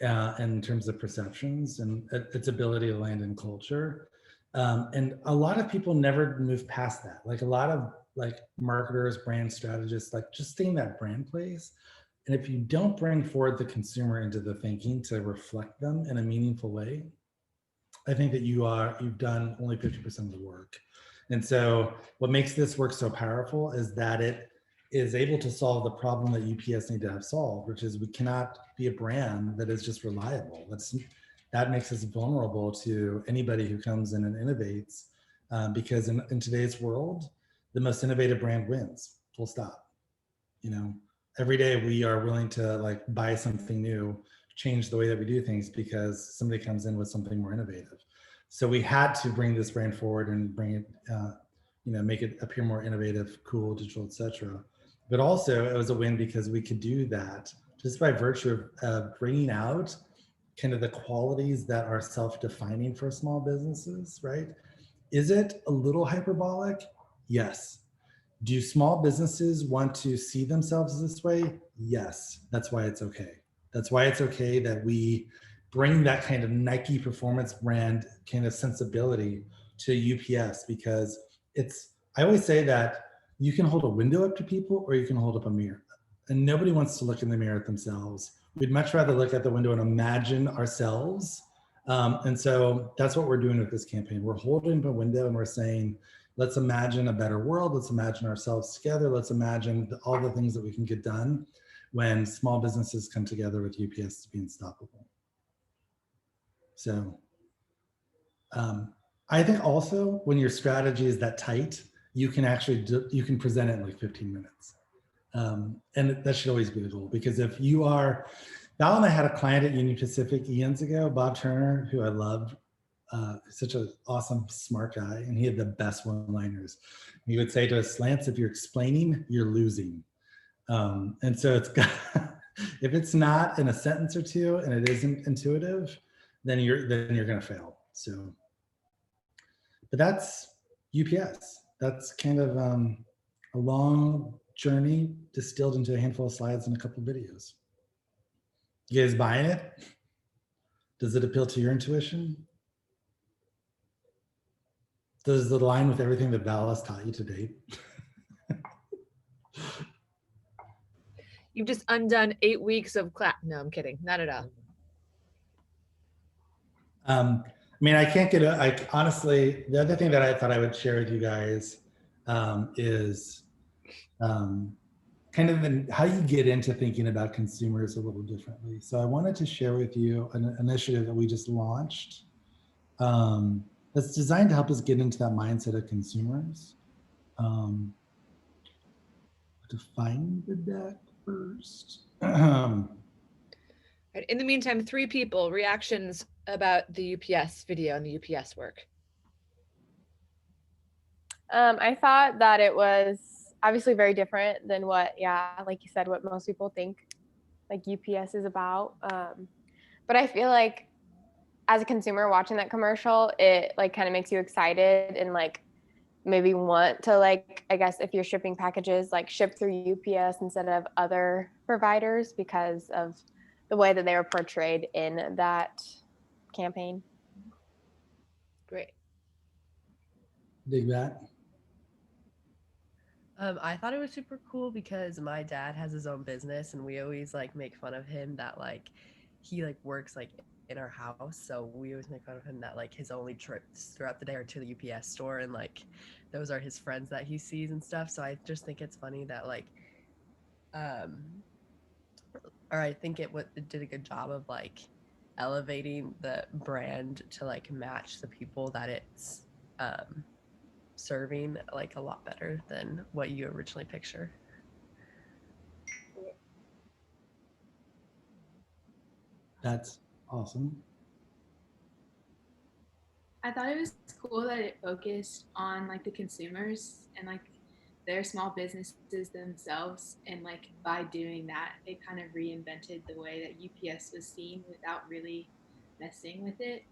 In terms of perceptions and its ability to land in culture. And a lot of people never move past that. Like a lot of like marketers, brand strategists, like just stay in that brand place. And if you don't bring forward the consumer into the thinking to reflect them in a meaningful way, I think that you've done only 50% of the work. And so what makes this work so powerful is that it is able to solve the problem that UPS need to have solved, which is we cannot be a brand that is just reliable. That makes us vulnerable to anybody who comes in and innovates, because in today's world, the most innovative brand wins, full stop. Every day we are willing to like buy something new, change the way that we do things because somebody comes in with something more innovative. So we had to bring this brand forward and bring it, make it appear more innovative, cool, digital, etc. But also it was a win because we could do that just by virtue of bringing out kind of the qualities that are self-defining for small businesses, right? Is it a little hyperbolic? Yes. Do small businesses want to see themselves this way? Yes. That's why it's okay. That's why it's okay that we bring that kind of Nike performance brand kind of sensibility to UPS, because I always say that you can hold a window up to people or you can hold up a mirror. And nobody wants to look in the mirror at themselves. We'd much rather look at the window and imagine ourselves. And so that's what we're doing with this campaign. We're holding the window and we're saying, let's imagine a better world. Let's imagine ourselves together. Let's imagine all the things that we can get done when small businesses come together with UPS to be unstoppable. So I think also when your strategy is that tight, you can actually you can present it in like 15 minutes. And that should always be the goal, because if you are, Val and I had a client at Union Pacific eons ago, Bob Turner, who I loved, such an awesome, smart guy, and he had the best one-liners. He would say to us, Lance, if you're explaining, you're losing. And so it's got, if it's not in a sentence or two and it isn't intuitive, then you're going to fail. So, but that's UPS. That's kind of a long journey distilled into a handful of slides and a couple of videos. You guys buying it? Does it appeal to your intuition? Does it align with everything that Val has taught you to date? You've just undone 8 weeks of class. No, I'm kidding. Not at all. I mean, I can't get honestly, the other thing that I thought I would share with you guys is kind of how you get into thinking about consumers a little differently. So I wanted to share with you an initiative that we just launched that's designed to help us get into that mindset of consumers. To find the deck first. In the meantime, 3 people, reactions about the UPS video and the UPS work. I thought that it was obviously very different than what, like you said, what most people think like UPS is about. But I feel like as a consumer watching that commercial, it like kind of makes you excited and like maybe want to, like, I guess if you're shipping packages, like ship through UPS instead of other providers because of the way that they were portrayed in that campaign. Great. Dig that. I thought it was super cool because my dad has his own business and we always like make fun of him that like he like works like in our house, so we always make fun of him that like his only trips throughout the day are to the UPS store and like those are his friends that he sees and stuff. So I just think it's funny that like or I think it did a good job of like elevating the brand to like match the people that it's serving like a lot better than what you originally picture. That's awesome. I thought it was cool that it focused on like the consumers and like their small businesses themselves, and like by doing that they kind of reinvented the way that UPS was seen without really messing with it.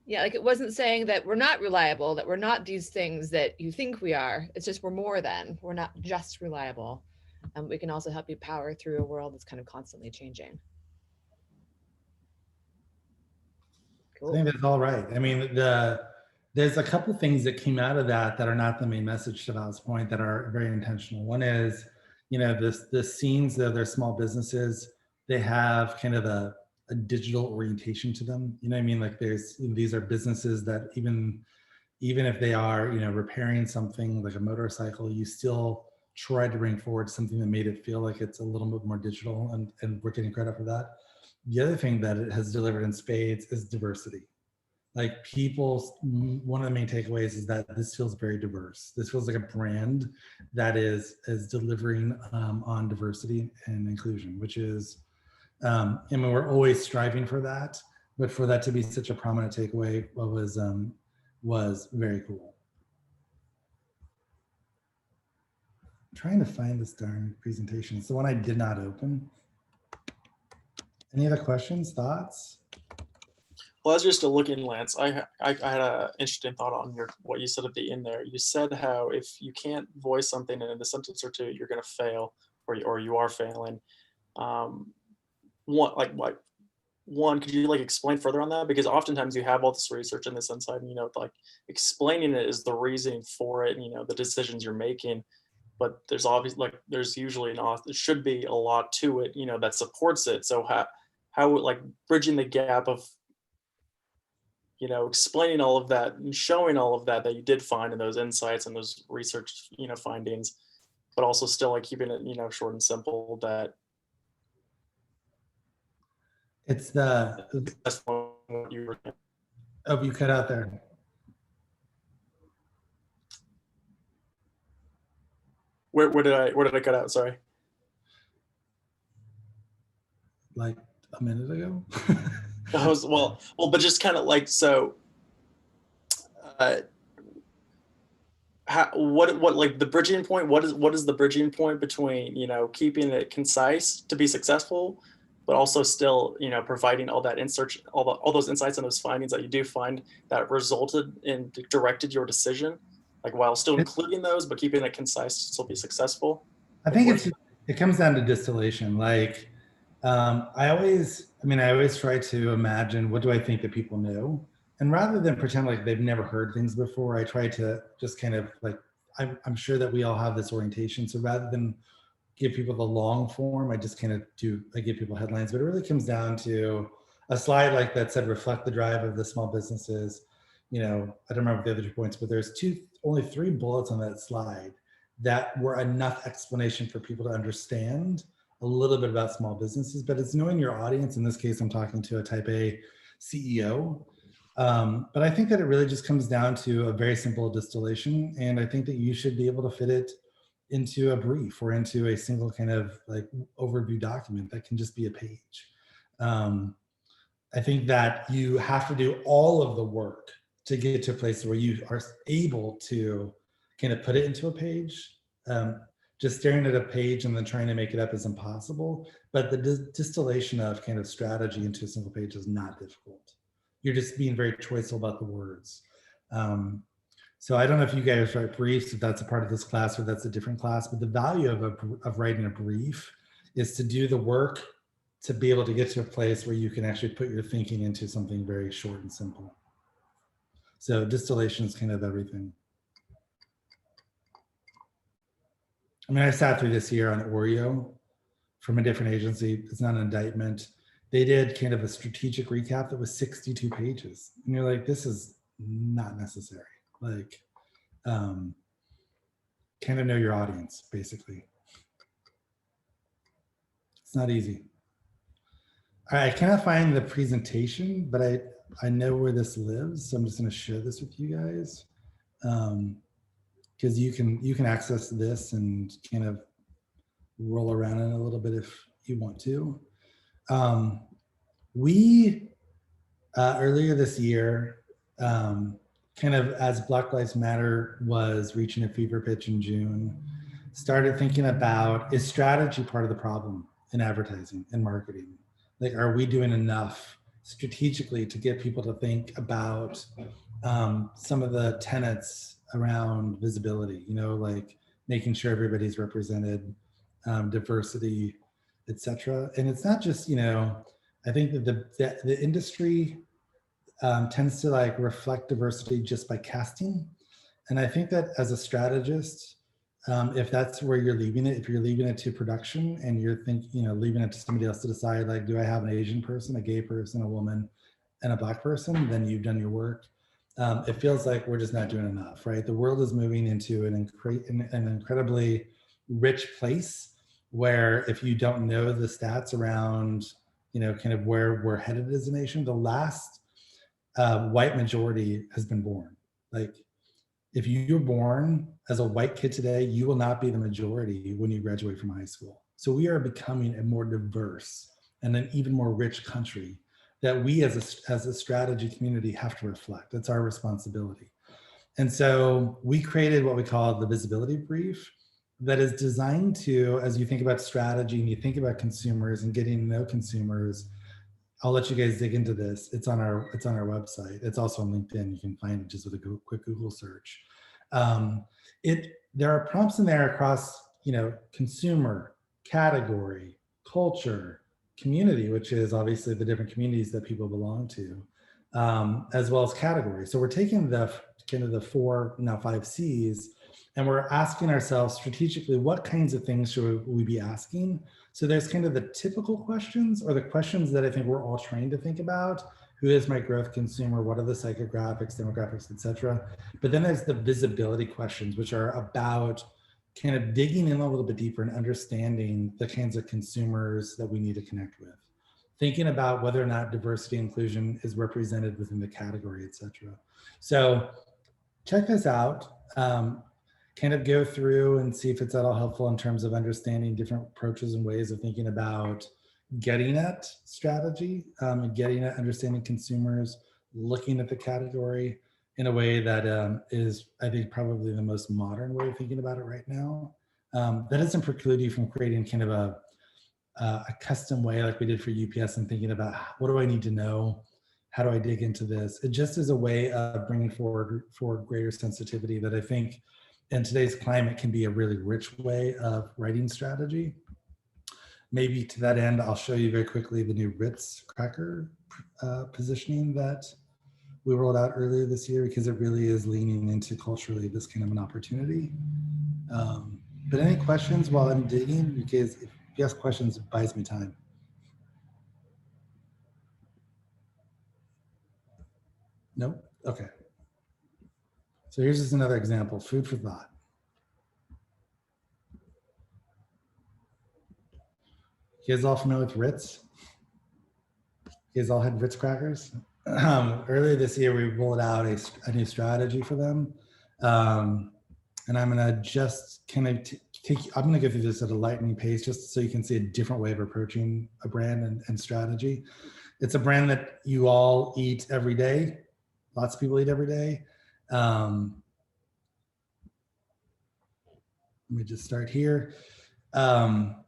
Yeah, like it wasn't saying that we're not reliable, that we're not these things that you think we are. It's just we're more than. We're not just reliable. We can also help you power through a world that's kind of constantly changing. Cool. I think that's all right. I mean, there's a couple things that came out of that are not the main message to Val's point that are very intentional. One is, you know, the scenes of their small businesses, they have kind of a digital orientation to them. You know what I mean? Like these are businesses that even if they are, you know, repairing something like a motorcycle, you still try to bring forward something that made it feel like it's a little bit more digital, and we're getting credit for that. The other thing that it has delivered in spades is diversity. Like one of the main takeaways is that this feels very diverse. This feels like a brand that is delivering on diversity and inclusion, which is, I mean, we're always striving for that, but for that to be such a prominent takeaway was very cool. I'm trying to find this darn presentation. It's the one I did not open. Any other questions, thoughts? Well, as you're still looking, Lance, I had an interesting thought on what you said at the end there. You said how if you can't voice something in a sentence or two, you're going to fail, or you are failing. One, could you like explain further on that? Because oftentimes you have all this research in this inside, and like explaining it is the reasoning for it, and the decisions you're making. But there's obviously there's usually there should be a lot to it, that supports it. So how like bridging the gap of explaining all of that and showing all of that you did find in those insights and those research, findings, but also still like keeping it, short and simple. That It's that's what you were. Oh, you cut out there. Where did I cut out? Sorry. Like a minute ago. well, but just kind of like so. What like the bridging point? What is the bridging point between keeping it concise to be successful, but also still providing all that all those insights and those findings that you do find that resulted in directed your decision, like while still including those but keeping it concise to still be successful? I think it comes down to distillation. Like I always try to imagine, what do I think that people know? And rather than pretend like they've never heard things before, I try to just kind of like, I'm sure that we all have this orientation. So rather than give people the long form, I just kind of I give people headlines, but it really comes down to a slide like that said, reflect the drive of the small businesses. I don't remember the other 2 points, but there's only 3 bullets on that slide that were enough explanation for people to understand a little bit about small businesses. But it's knowing your audience. In this case, I'm talking to a type A CEO. But I think that it really just comes down to a very simple distillation. And I think that you should be able to fit it into a brief or into a single kind of like overview document that can just be a page. I think that you have to do all of the work to get to a place where you are able to kind of put it into a page. Just staring at a page and then trying to make it up is impossible. But the distillation of kind of strategy into a single page is not difficult. You're just being very choiceful about the words. So I don't know if you guys write briefs, if that's a part of this class or that's a different class, but the value of writing a brief is to do the work to be able to get to a place where you can actually put your thinking into something very short and simple. So distillation is kind of everything. I mean, I sat through this year on Oreo from a different agency. It's not an indictment. They did kind of a strategic recap that was 62 pages. And you're like, this is not necessary. Like, kind of know your audience, basically. It's not easy. All right, I cannot find the presentation, but I know where this lives. So I'm just gonna share this with you guys. Because you can access this and kind of roll around in it a little bit if you want to. We earlier this year, kind of as Black Lives Matter was reaching a fever pitch in June, started thinking about, is strategy part of the problem in advertising and marketing? Like, are we doing enough strategically to get people to think about some of the tenets around visibility, like making sure everybody's represented, diversity, etc. And it's not just, I think that the industry tends to like reflect diversity just by casting. And I think that as a strategist, if that's where you're leaving it, if you're leaving it to production and you're thinking, leaving it to somebody else to decide, like, do I have an Asian person, a gay person, a woman, and a Black person, then you've done your work. It feels like we're just not doing enough, right? The world is moving into an incredibly rich place where if you don't know the stats around, kind of where we're headed as a nation, the last white majority has been born. Like, if you're born as a white kid today, you will not be the majority when you graduate from high school. So we are becoming a more diverse and an even more rich country that we as a strategy community have to reflect. It's our responsibility. And so we created what we call the visibility brief that is designed to, as you think about strategy and you think about consumers and getting to know consumers, I'll let you guys dig into this. It's on our website. It's also on LinkedIn. You can find it just with a quick Google search. There are prompts in there across, consumer, category, culture, community, which is obviously the different communities that people belong to, as well as category. So we're taking the kind of the 4, now 5 C's, and we're asking ourselves strategically, what kinds of things should we be asking? So there's kind of the typical questions, or the questions that I think we're all trained to think about. Who is my growth consumer? What are the psychographics, demographics, et cetera? But then there's the visibility questions, which are about kind of digging in a little bit deeper and understanding the kinds of consumers that we need to connect with. Thinking about whether or not diversity and inclusion is represented within the category, et cetera. So check this out. Kind of go through and see if it's at all helpful in terms of understanding different approaches and ways of thinking about getting at strategy, and getting at understanding consumers, looking at the category in a way that is, I think, probably the most modern way of thinking about it right now. That doesn't preclude you from creating kind of a custom way like we did for UPS and thinking about what do I need to know? How do I dig into this? It just is a way of bringing forward greater sensitivity that I think in today's climate can be a really rich way of writing strategy. Maybe to that end, I'll show you very quickly the new Ritz cracker positioning that we rolled out earlier this year, because it really is leaning into culturally this kind of an opportunity. But any questions while I'm digging? Because if you ask questions, it buys me time. Nope, okay. So here's just another example, food for thought. You guys all familiar with Ritz? You guys all had Ritz crackers? Earlier this year, we rolled out a new strategy for them. And I'm gonna just kind of I'm gonna go through this at a lightning pace just so you can see a different way of approaching a brand and strategy. It's a brand that you all eat every day. Lots of people eat every day. Let me just start here.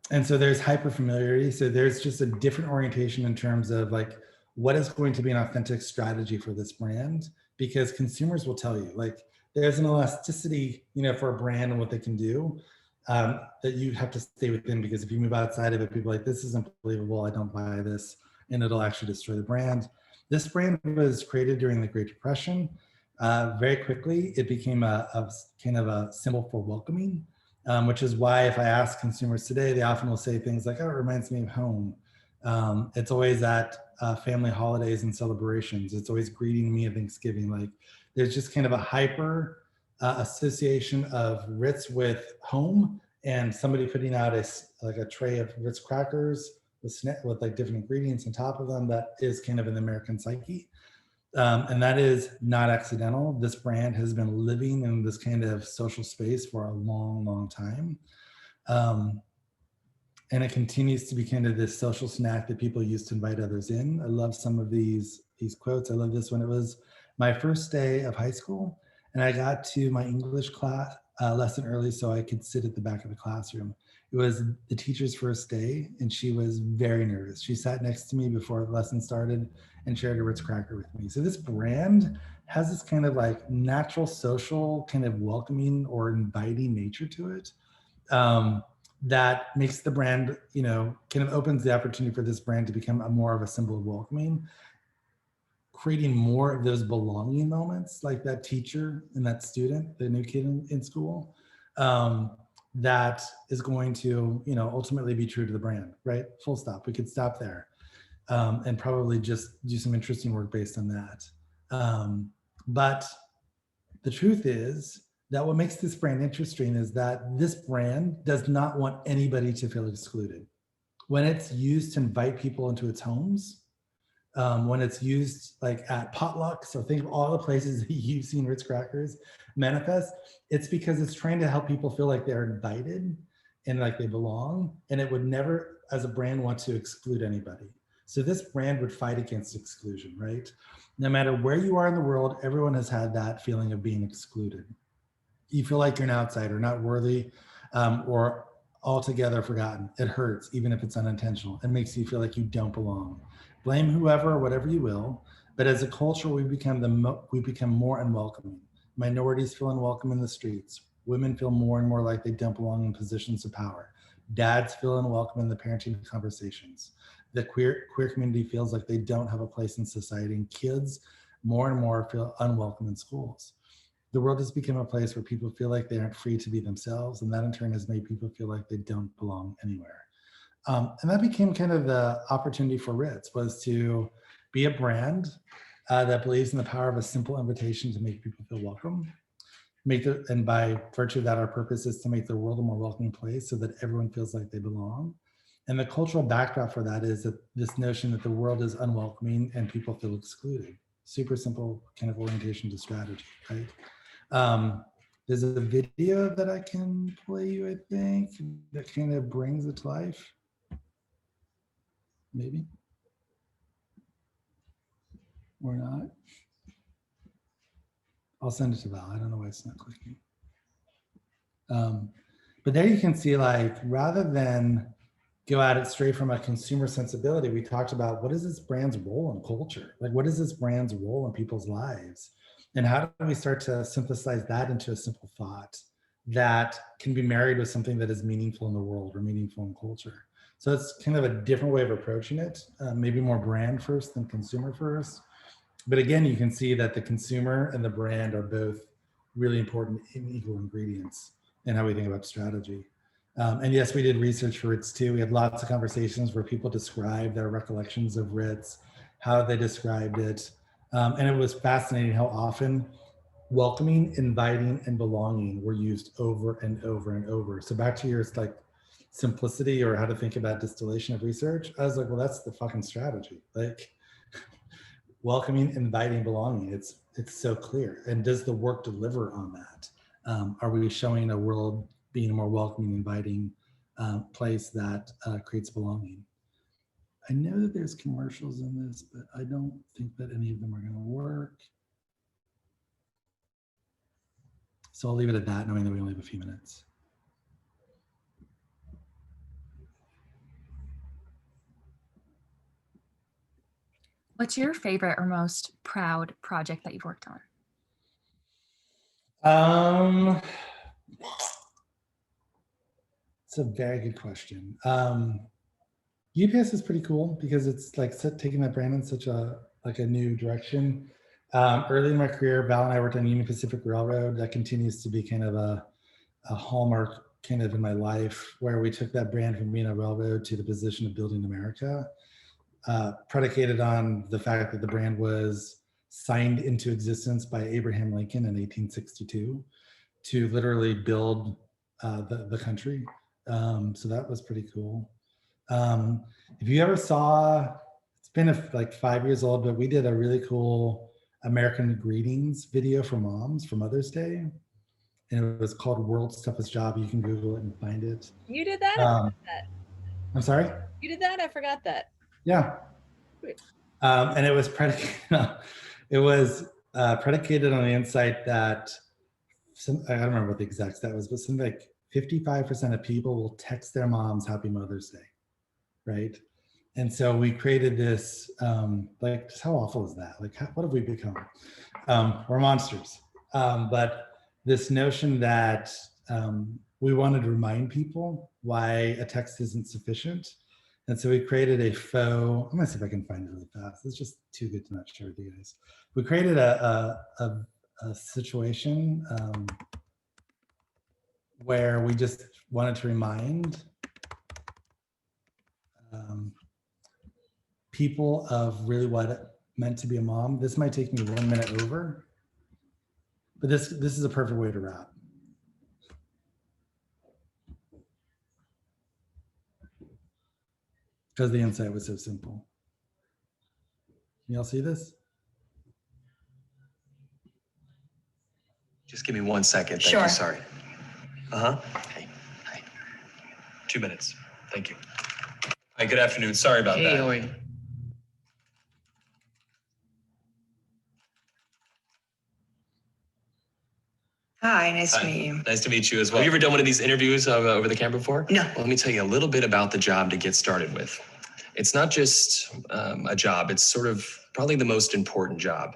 And so there's hyper familiarity. So there's just a different orientation in terms of like, what is going to be an authentic strategy for this brand? Because consumers will tell you, like, there's an elasticity, for a brand and what they can do, that you have to stay within, because if you move outside of it, people are like, this isn't believable, I don't buy this, and it'll actually destroy the brand. This brand was created during the Great Depression. Very quickly, it became a kind of a symbol for welcoming. Which is why if I ask consumers today, they often will say things like, oh, it reminds me of home. It's always at family holidays and celebrations. It's always greeting me at Thanksgiving. Like, there's just kind of a hyper association of Ritz with home, and somebody putting out a tray of Ritz crackers with like different ingredients on top of them. That is kind of an American psyche. And that is not accidental. This brand has been living in this kind of social space for a long, long time. And it continues to be kind of this social snack that people use to invite others in. I love some of these quotes. I love this one. It was my first day of high school, and I got to my English class lesson early so I could sit at the back of the classroom. It was the teacher's first day, and she was very nervous. She sat next to me before the lesson started and shared a Ritz cracker with me. So this brand has this kind of like natural social kind of welcoming or inviting nature to it, that makes the brand, kind of opens the opportunity for this brand to become more of a symbol of welcoming, creating more of those belonging moments, like that teacher and that student, the new kid in school, that is going to, ultimately be true to the brand, right? Full stop. We could stop there. And probably just do some interesting work based on that. But the truth is that what makes this brand interesting is that this brand does not want anybody to feel excluded. When it's used to invite people into its homes, when it's used like at potlucks, so think of all the places that you've seen Ritz crackers manifest, it's because it's trying to help people feel like they're invited and like they belong, and it would never, as a brand, want to exclude anybody. So this brand would fight against exclusion, right? No matter where you are in the world, everyone has had that feeling of being excluded. You feel like you're an outsider, not worthy, or altogether forgotten. It hurts, even if it's unintentional. It makes you feel like you don't belong. Blame whoever, whatever you will, but as a culture, we become more unwelcoming. Minorities feel unwelcome in the streets. Women feel more and more like they don't belong in positions of power. Dads feel unwelcome in the parenting conversations. The queer community feels like they don't have a place in society, and kids more and more feel unwelcome in schools. The world has become a place where people feel like they aren't free to be themselves, and that in turn has made people feel like they don't belong anywhere. And that became kind of the opportunity for Ritz, was to be a brand that believes in the power of a simple invitation to make people feel welcome. And by virtue of that, our purpose is to make the world a more welcoming place so that everyone feels like they belong. And the cultural backdrop for that is that this notion that the world is unwelcoming and people feel excluded. Super simple kind of orientation to strategy, right? There's a video that I can play you, I think, that kind of brings it to life. Maybe. Or not. I'll send it to Val. I don't know why it's not clicking. But there you can see, like, rather than go at it straight from a consumer sensibility, we talked about what is this brand's role in culture? Like, what is this brand's role in people's lives? And how do we start to synthesize that into a simple thought that can be married with something that is meaningful in the world or meaningful in culture? So it's kind of a different way of approaching it, maybe more brand first than consumer first. But again, you can see that the consumer and the brand are both really important and equal ingredients in how we think about strategy. And yes, we did research for Ritz too. We had lots of conversations where people described their recollections of Ritz, how they described it. And it was fascinating how often welcoming, inviting, and belonging were used over and over and over. So back to your like simplicity or how to think about distillation of research, I was like, well, that's the fucking strategy. Like welcoming, inviting, belonging. It's so clear. And does the work deliver on that? Are we showing a world being a more welcoming, inviting place that creates belonging? I know that there's commercials in this, but I don't think that any of them are going to work. So I'll leave it at that, knowing that we only have a few minutes. What's your favorite or most proud project that you've worked on? It's a very good question. UPS is pretty cool because it's like taking that brand in such a new direction. Early in my career, Val and I worked on Union Pacific Railroad. That continues to be kind of a hallmark kind of in my life, where we took that brand from being a railroad to the position of building America, predicated on the fact that the brand was signed into existence by Abraham Lincoln in 1862 to literally build the country. So that was pretty cool. If you ever saw, it's been like 5 years old, but we did a really cool American Greetings video for moms for Mother's Day. And it was called World's Toughest Job. You can Google it and find it. You did that? I forgot that. I'm sorry? You did that? I forgot that. Yeah. And it was predicated on the insight that I don't remember what the exact stat was, but something like 55% of people will text their moms Happy Mother's Day, right? And so we created this, like, just how awful is that? Like, what have we become? We're monsters. But this notion that we wanted to remind people why a text isn't sufficient. And so we created a faux, I'm gonna see if I can find it really fast. It's just too good to not share with you guys. We created a situation where we just wanted to remind people of really what it meant to be a mom. This might take me 1 minute over, but this is a perfect way to wrap. Because the insight was so simple. Can y'all see this? Just give me 1 second. Thank Sure. you. Sorry. Hey. Hi. 2 minutes. Thank you. Hi, good afternoon. Sorry about that. Oi. Hi, nice Hi. to meet you. Nice to meet you as well. Have you ever done one of these interviews over the camera before? No. Well, let me tell you a little bit about the job to get started with. It's not just a job, it's sort of probably the most important job.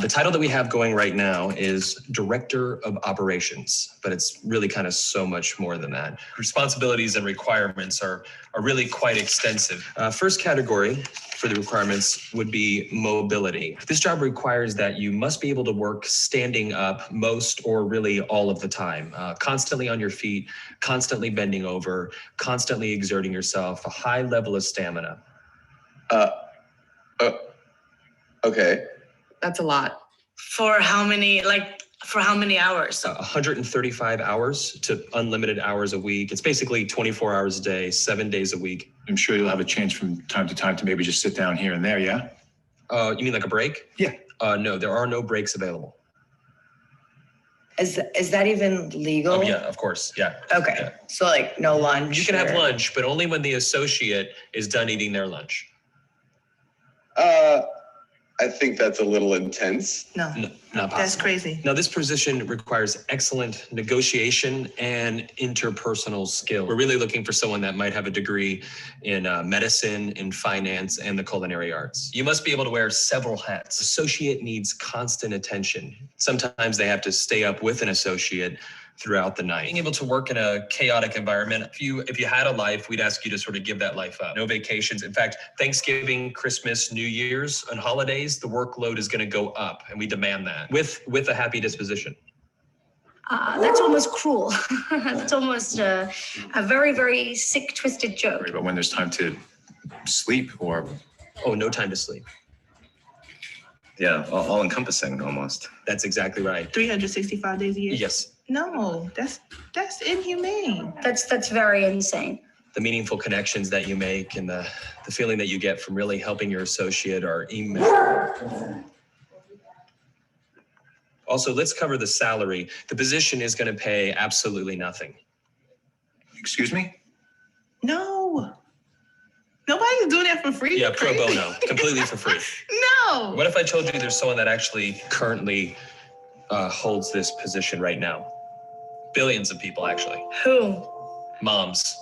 The title that we have going right now is Director of Operations, but it's really kind of so much more than that. Responsibilities and requirements are really quite extensive. First category for the requirements would be mobility. This job requires that you must be able to work standing up most or really all of the time, constantly on your feet, constantly bending over, constantly exerting yourself, a high level of stamina. Okay. That's a lot. For how many hours? 135 hours to unlimited hours a week. It's basically 24 hours a day, 7 days a week. I'm sure you'll have a chance from time to time to maybe just sit down here and there, yeah? You mean like a break? Yeah. No, there are no breaks available. Is that even legal? Oh, yeah, of course, yeah. Okay, Yeah. so like no lunch? You can have or- lunch, but only when the associate is done eating their lunch. I think that's a little intense. No, Not possible. that's crazy. Now, this position requires excellent negotiation and interpersonal skill. We're really looking for someone that might have a degree in medicine, in finance, and the culinary arts. You must be able to wear several hats. Associate needs constant attention. Sometimes they have to stay up with an associate throughout the night. Being able to work in a chaotic environment, if you had a life, we'd ask you to sort of give that life up. No vacations. In fact, Thanksgiving, Christmas, New Year's, and holidays, the workload is going to go up, and we demand that with a happy disposition. That's almost cruel. That's almost a very, very sick, twisted joke. But when there's time to sleep or... Oh, no time to sleep. Yeah, all encompassing almost. That's exactly right. 365 days a year? Yes. No, that's inhumane. That's very insane. The meaningful connections that you make and the feeling that you get from really helping your associate are immeasurable. Also, let's cover the salary. The position is going to pay absolutely nothing. Excuse me? No. Nobody's doing that for free. Yeah, pro bono, completely for free. No. What if I told you there's someone that actually currently holds this position right now? Billions of people, actually. Who? Moms.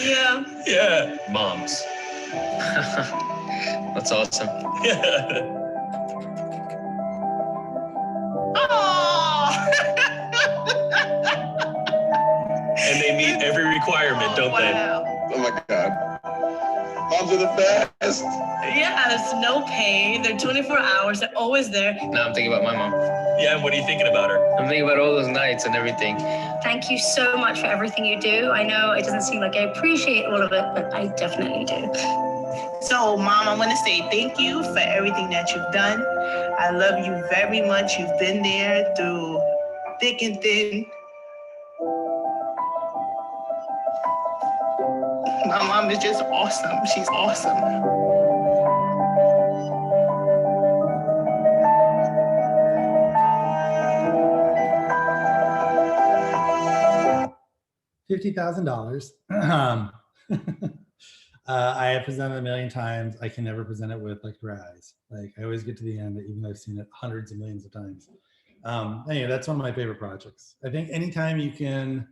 Yeah. Yeah, moms. That's awesome. And they meet every requirement, don't they? Oh my God. Moms are the best. Yes, no pay. They're 24 hours. They're always there. Now I'm thinking about my mom. Yeah, and what are you thinking about her? I'm thinking about all those nights and everything. Thank you so much for everything you do. I know it doesn't seem like I appreciate all of it, but I definitely do. So, Mom, I want to say thank you for everything that you've done. I love you very much. You've been there through thick and thin. My mom is just awesome. She's awesome. $50,000. I have presented a million times. I can never present it with like dry eyes. Like I always get to the end, even though I've seen it hundreds of millions of times. Anyway, that's one of my favorite projects. I think anytime you can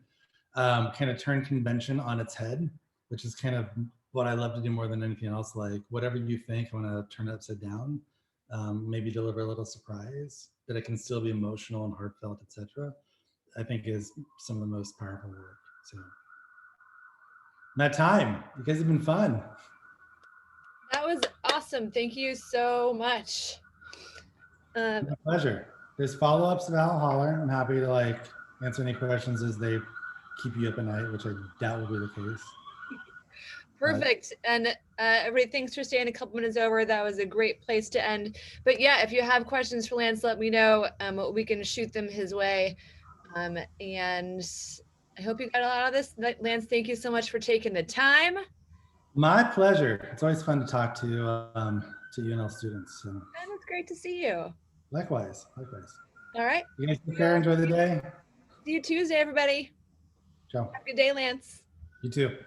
kind of turn convention on its head, which is kind of what I love to do more than anything else, like whatever you think, I want to turn it upside down, maybe deliver a little surprise, that it can still be emotional and heartfelt, etc. I think is some of the most powerful work. So that time, you guys have been fun. That was awesome. Thank you so much. My pleasure. There's follow-ups about holler. I'm happy to like answer any questions as they keep you up at night, which I doubt will be the case. Perfect. And everybody, thanks for staying a couple minutes over. That was a great place to end. But yeah, if you have questions for Lance, let me know. We can shoot them his way. And I hope you got a lot out of this. Lance, thank you so much for taking the time. My pleasure. It's always fun to talk to UNL students. So. And it's great to see you. Likewise, likewise. All right. You guys take care. Enjoy the day. See you Tuesday, everybody. Ciao. Have a good day, Lance. You too.